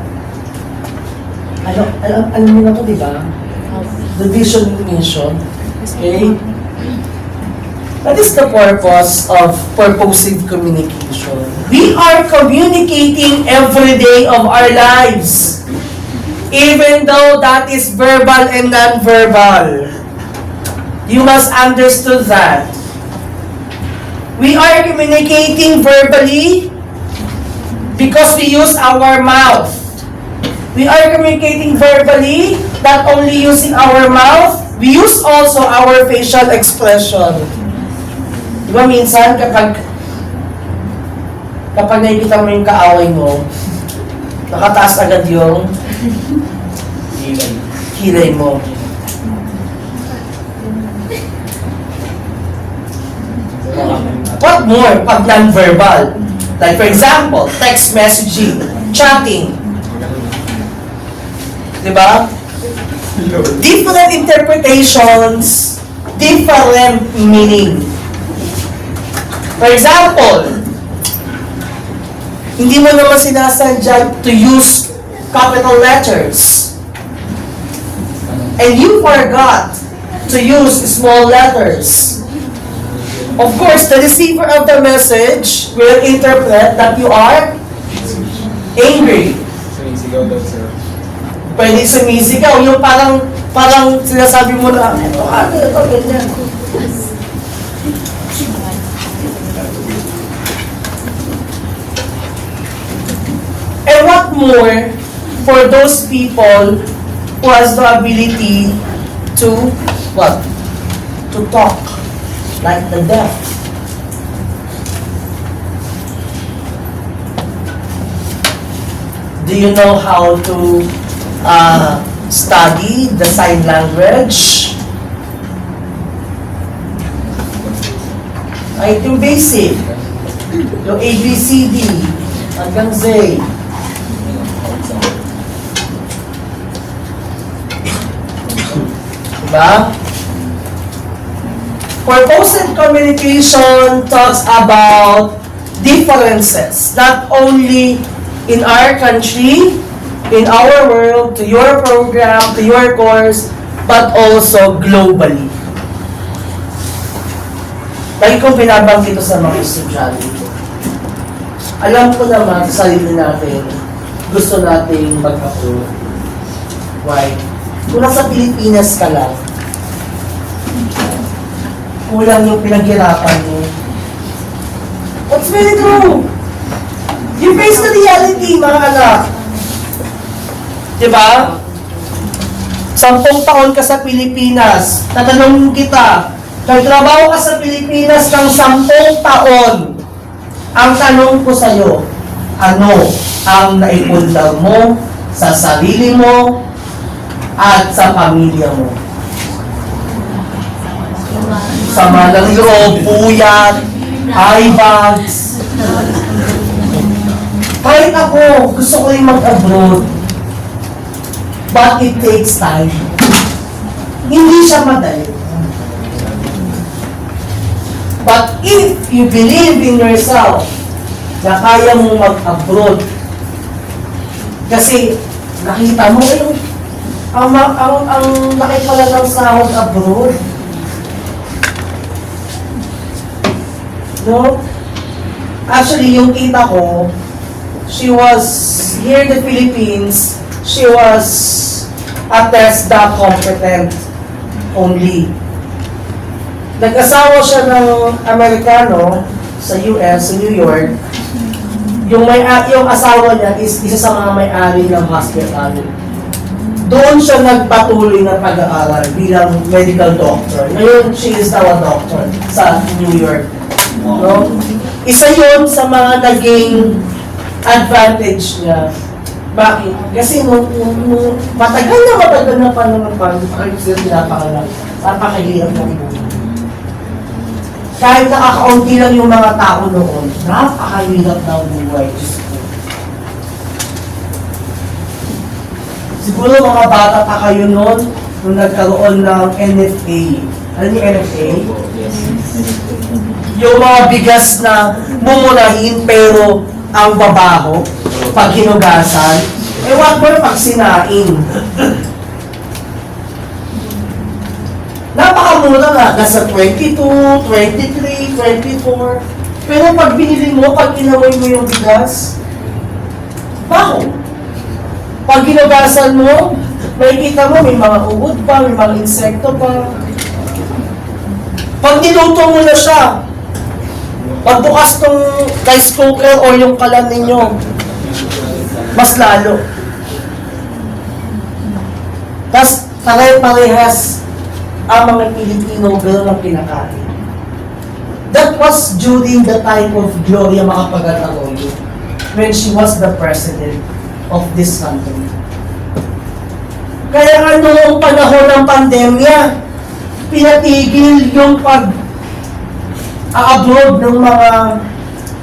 Alam niyo na po, di ba? The vision and mission. Okay? That is the purpose of purposive communication. We are communicating every day of our lives. Even though that is verbal and non-verbal. You must understand that. We are communicating verbally because we use our mouth. We are communicating verbally, not only using our mouth, we use also our facial expression. Diba minsan kapag nakikita mo yung kaaway mo, nakataas agad yung kilay mo. What more pag non-verbal? Like for example, text messaging, chatting. Diba? Different interpretations, different meaning. For example, hindi mo naman sinasadya to use capital letters. And you forgot to use small letters. Of course, the receiver of the message will interpret that you are angry. Pwede sumisigaw. Yung parang sinasabi mo na, ito, ganyan. And what more for those people who has the ability to, what? To talk, like the deaf. Do you know how to study the sign language? Ay, yung basic. Yung ABCD hanggang Z. Diba? Purposive communication talks about differences, not only in our country, in our world, to your program, to your course, but also globally. Lagi kong binabanggit ito sa mga estudyante ko. Alam ko naman sa sarili natin, gusto nating mag-approve. Why? Kung nasa Pilipinas ka lang, kulang yung pinaghirapan mo. That's very true. You face the reality, mga anak. Diba? 10 taon ka sa Pilipinas, tatanungin kita, nagtrabaho ka sa Pilipinas ng 10 taon. Ang tanong ko sa'yo, ano ang naipundar mo sa sarili mo at sa pamilya mo? Sama ng loob, puyat, eye bags. Kahit ako, gusto ko rin mag-abroad. But it takes time. Hindi siya madali. But if you believe in yourself na kaya mo mag-abroad, kasi nakita mo yung ang laki pala ng sahod abroad. No? Actually, yung tita ko, she was here in the Philippines, she was a TESDA competent only. Nag-asawa siya ng Amerikano sa US, sa New York. Yung asawa niya is isa sa mga may-ari ng hospital. Doon siya nagpatuloy ng pag-aaral bilang medical doctor. Ngayon, she is now a doctor sa New York. No? Isa yun sa mga naging advantage niya. Bakit? Kasi nung matagal na panahon pa, napakahirap ng buhay. Kahit nakakaunti lang yung mga tao noon, napakahirap ng buhay. Diyos ko. Siguro mga bata pa kayo noon, nung nagkaroon ng NFA. Ano yung NFA? Yung mga bigas na mumulahin pero ang babaho pag hinugasan. Eh, what more pag sinain? Napakamura nga, nasa 22, 23, 24. Pero pag binili mo, pag inamoy mo yung bigas, baho. Pag hinugasan mo, makikita mo may mga uod pa, may mga insekto pa. Pag niluto mo na siya, pagbukas tong rice cooker o yung kalan ninyo, mas lalo. Tapos, pare-parehas ang mga Pilipino gano'n ang kinakain. That was during the time of Gloria Macapagal-Arroyo when she was the president of this country. Kaya nga noong panahon ng pandemya, pinatigil yung pag-abroad ng mga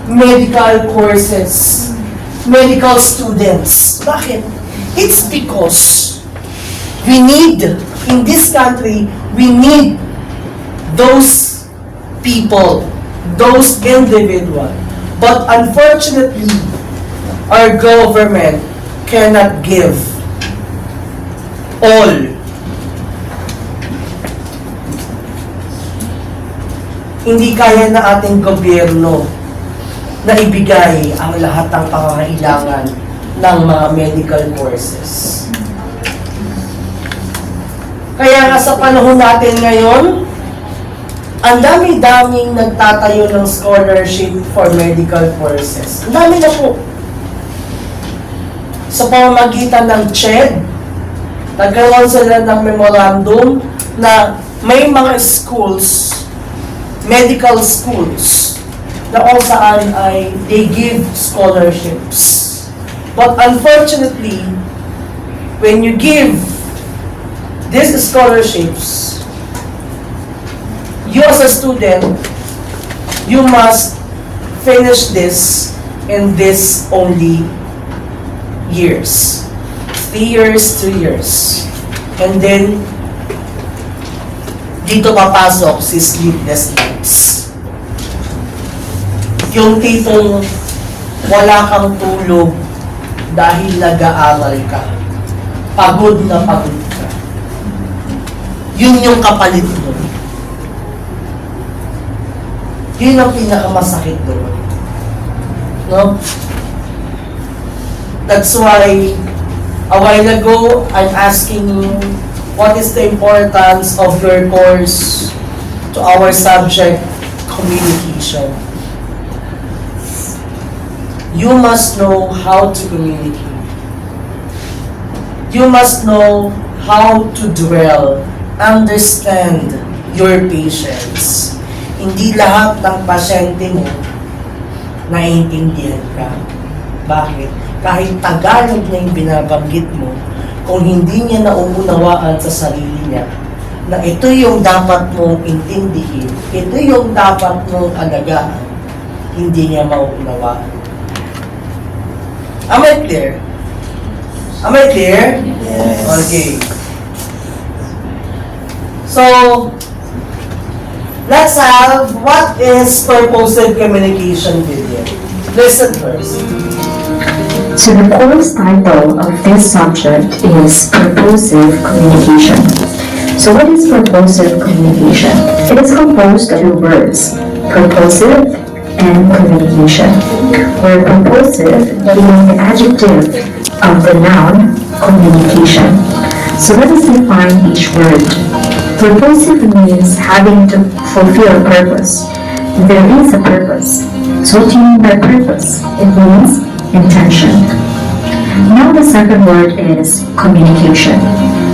medical courses, medical students. Bakit? It's because we need, in this country, we need those people, those individuals. But unfortunately, our government cannot give all. Hindi kaya na ating gobyerno na ibigay ang lahat ng pangangailangan ng mga medical courses. Kaya nga sa panahon natin ngayon, ang dami-daming nagtatayo ng scholarship for medical courses. Ang dami na po. Sa pamamagitan ng CHED, nagkaroon sila ng memorandum na may mga schools, medical schools, na kung saan ay they give scholarships. But unfortunately, when you give these scholarships, you as a student, you must finish this in this only years. 3 years, 2 years. And then, dito papasok si sleepless nights. Yung tipong wala kang tulog dahil nag-aaral ka. Pagod na pagod ka. Yun yung kapalit mo. Yun ang pinakamasakit doon. No? That's why, a while ago, I'm asking you, what is the importance of your course to our subject, communication? You must know how to communicate. You must know how to dwell, understand your patients. Hindi lahat ng pasyente mo naiintindihan ka. Bakit? Kahit Tagalog na yung binabanggit mo, kung hindi niya nauunawaan sa sarili niya, na ito yung dapat mong intindihin, ito yung dapat mong alagaan, hindi niya mauunawaan. Am I clear? Am I clear? Yes. Okay. So, let's have what is purposive communication video. Listen first. So the course title of this subject is Purposive Communication. So what is purposive communication? It is composed of two words, purposive and communication, where purposive being the adjective of the noun communication. So let us define each word. Purposive means having to fulfill a purpose. There is a purpose. So what do you mean by purpose? It means intention. Now the second word is communication.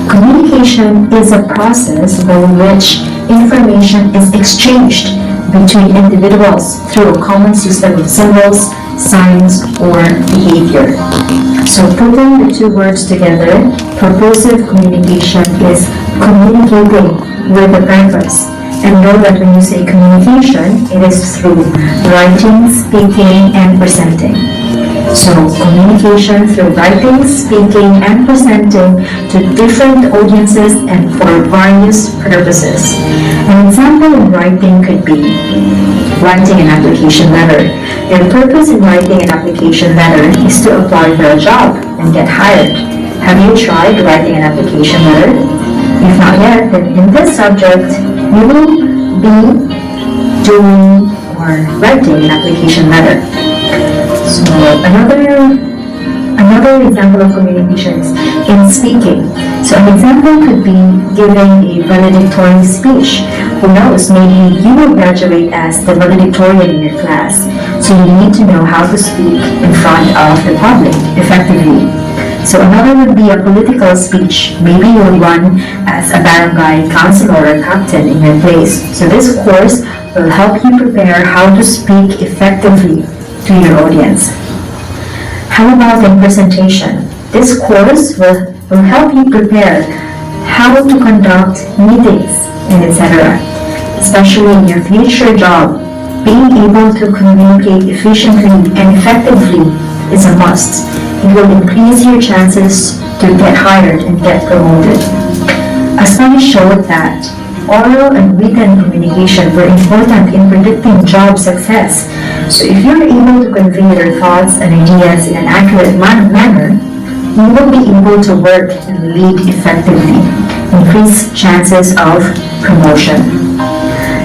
Communication is a process by which information is exchanged between individuals through a common system of symbols, signs, or behavior. So putting the two words together, purposive communication is communicating with a purpose. And know that when you say communication, it is through writing, speaking, and presenting. So communication through writing, speaking, and presenting to different audiences and for various purposes. An example in writing could be writing an application letter. Your purpose in writing an application letter is to apply for a job and get hired. Have you tried writing an application letter? If not yet, then in this subject, you will be doing or writing an application letter. So another example of communication is in speaking. So an example could be giving a valedictorian speech. Who knows, maybe you will graduate as the valedictorian in your class. So you need to know how to speak in front of the public effectively. So another would be a political speech. Maybe you will run as a barangay councilor or captain in your place. So this course will help you prepare how to speak effectively to your audience. How about in presentation? This course will help you prepare how to conduct meetings and etc. Especially in your future job, being able to communicate efficiently and effectively is a must. It will increase your chances to get hired and get promoted. A study showed that oral and written communication were important in predicting job success. So if you're able to convey your thoughts and ideas in an accurate manner, you will be able to work and lead effectively, increase chances of promotion.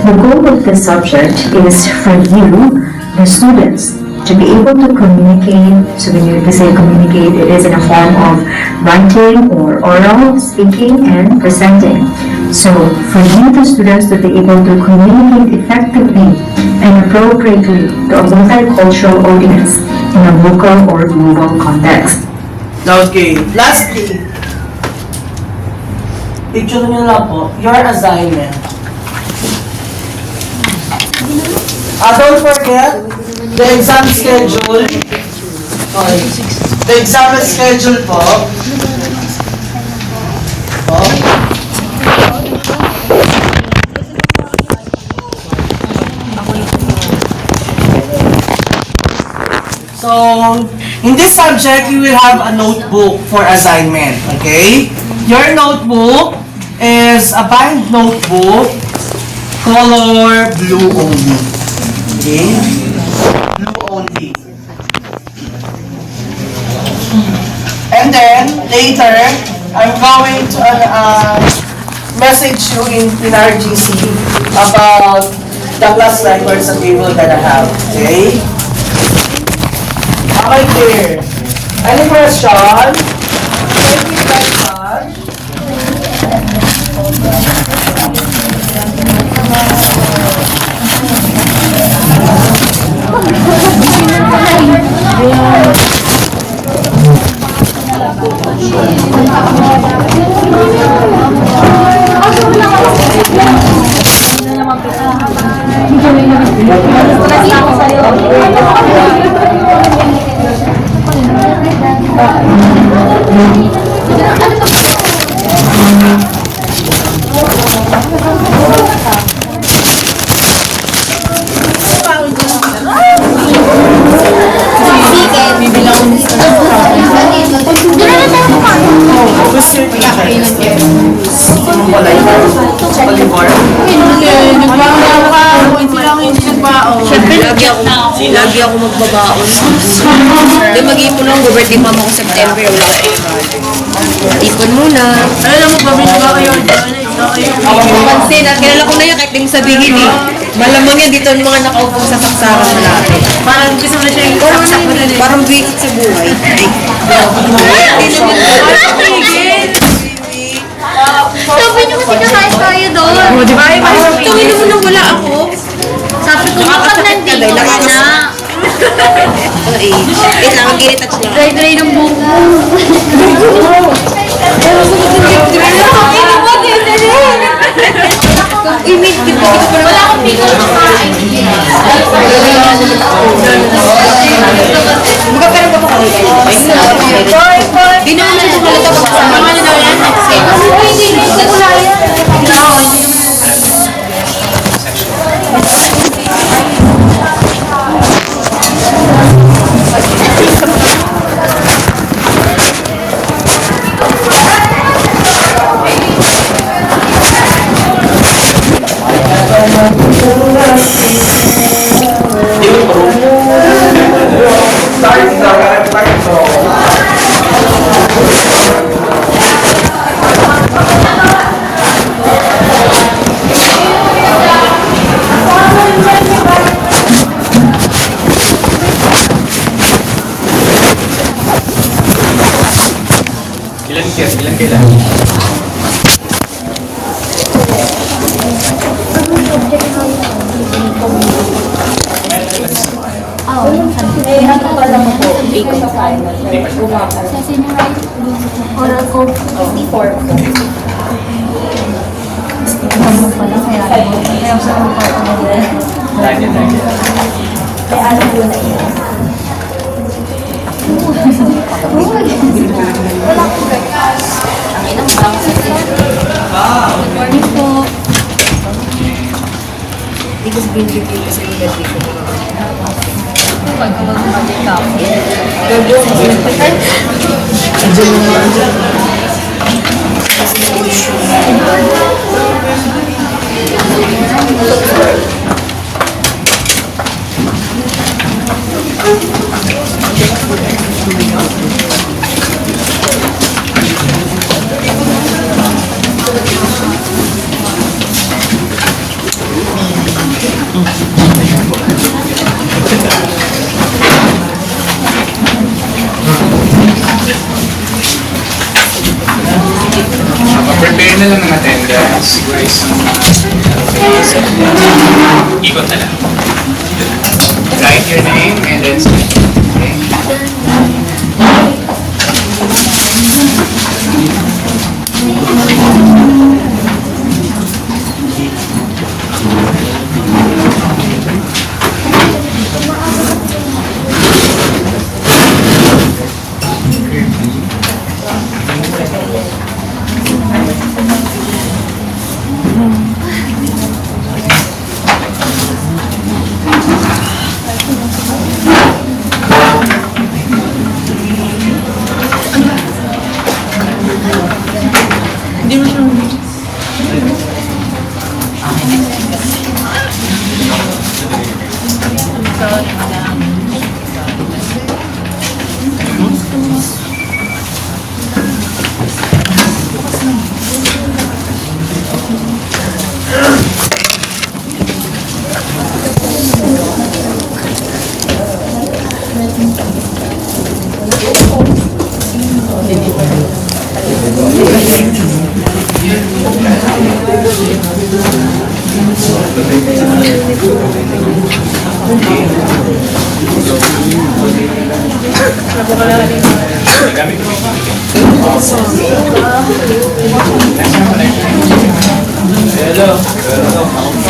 The goal of this subject is for you, the students, to be able to communicate. So when you say communicate, it is in a form of writing or oral, speaking, and presenting. So for you, the students, to be able to communicate effectively and appropriately to a multicultural audience in a local or global context. Okay, lastly, picture nyo lang po, your assignment. Don't forget, the exam schedule. Sorry. The exam schedule po. So, in this subject, you will have a notebook for assignment, okay? Your notebook is a bind notebook, color blue only. Okay? Blue only. And then, later, I'm going to message you in RGC about the class records that we will gonna have. Okay? Okay, clear. Any question? Any question? Lagi ako magbabaon. Di mag-ipon ako, birthday mama ko September. Wala eh. Ipon muna. Ano mo, pabili ba kayo? Pansin, at kilala ko na yan kahit din sabihin eh. Malamang yan dito ang mga nakaupo sa saksakan natin. Parang gusto mo na siya yung saksak mo na parang bisit sa buhay. Sabi niyo kasi kakain tayo doon. O, di ba? Sabi mo na wala ako. Sabi ko kapag nandito ka na. Ay, wait lang, mag-i-retouch lang. Dry-dry ng buhok mo. Wala akong bigol makain. Di naman siya tumalata pag kasama na daw yan. Ilan kailan? Oral ko, 54. Lagi. Good morning po. Hindi ko sabihin bigay kasi yung birthday ko. Pag mag-magic ka. Prepare na lang ng attendance. Siguro isang ikot na lang. Write your name and then okay? Hindi mo siya Gamit ko. Hello.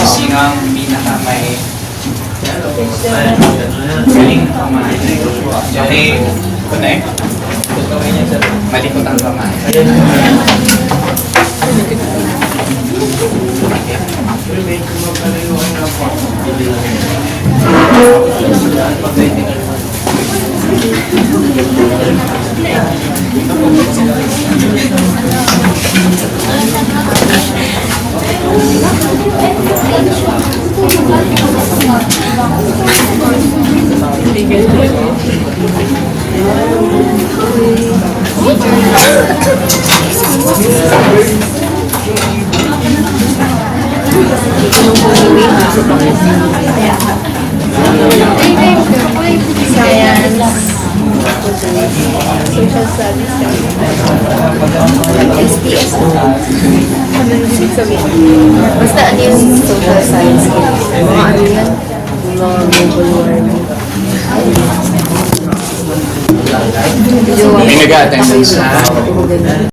Sino ang pinaka may galing kamay? Okay, connect. Malikot ang kamay. Basta ano yung social science? Mga ano yan? Mga global warming. May nag-attendance na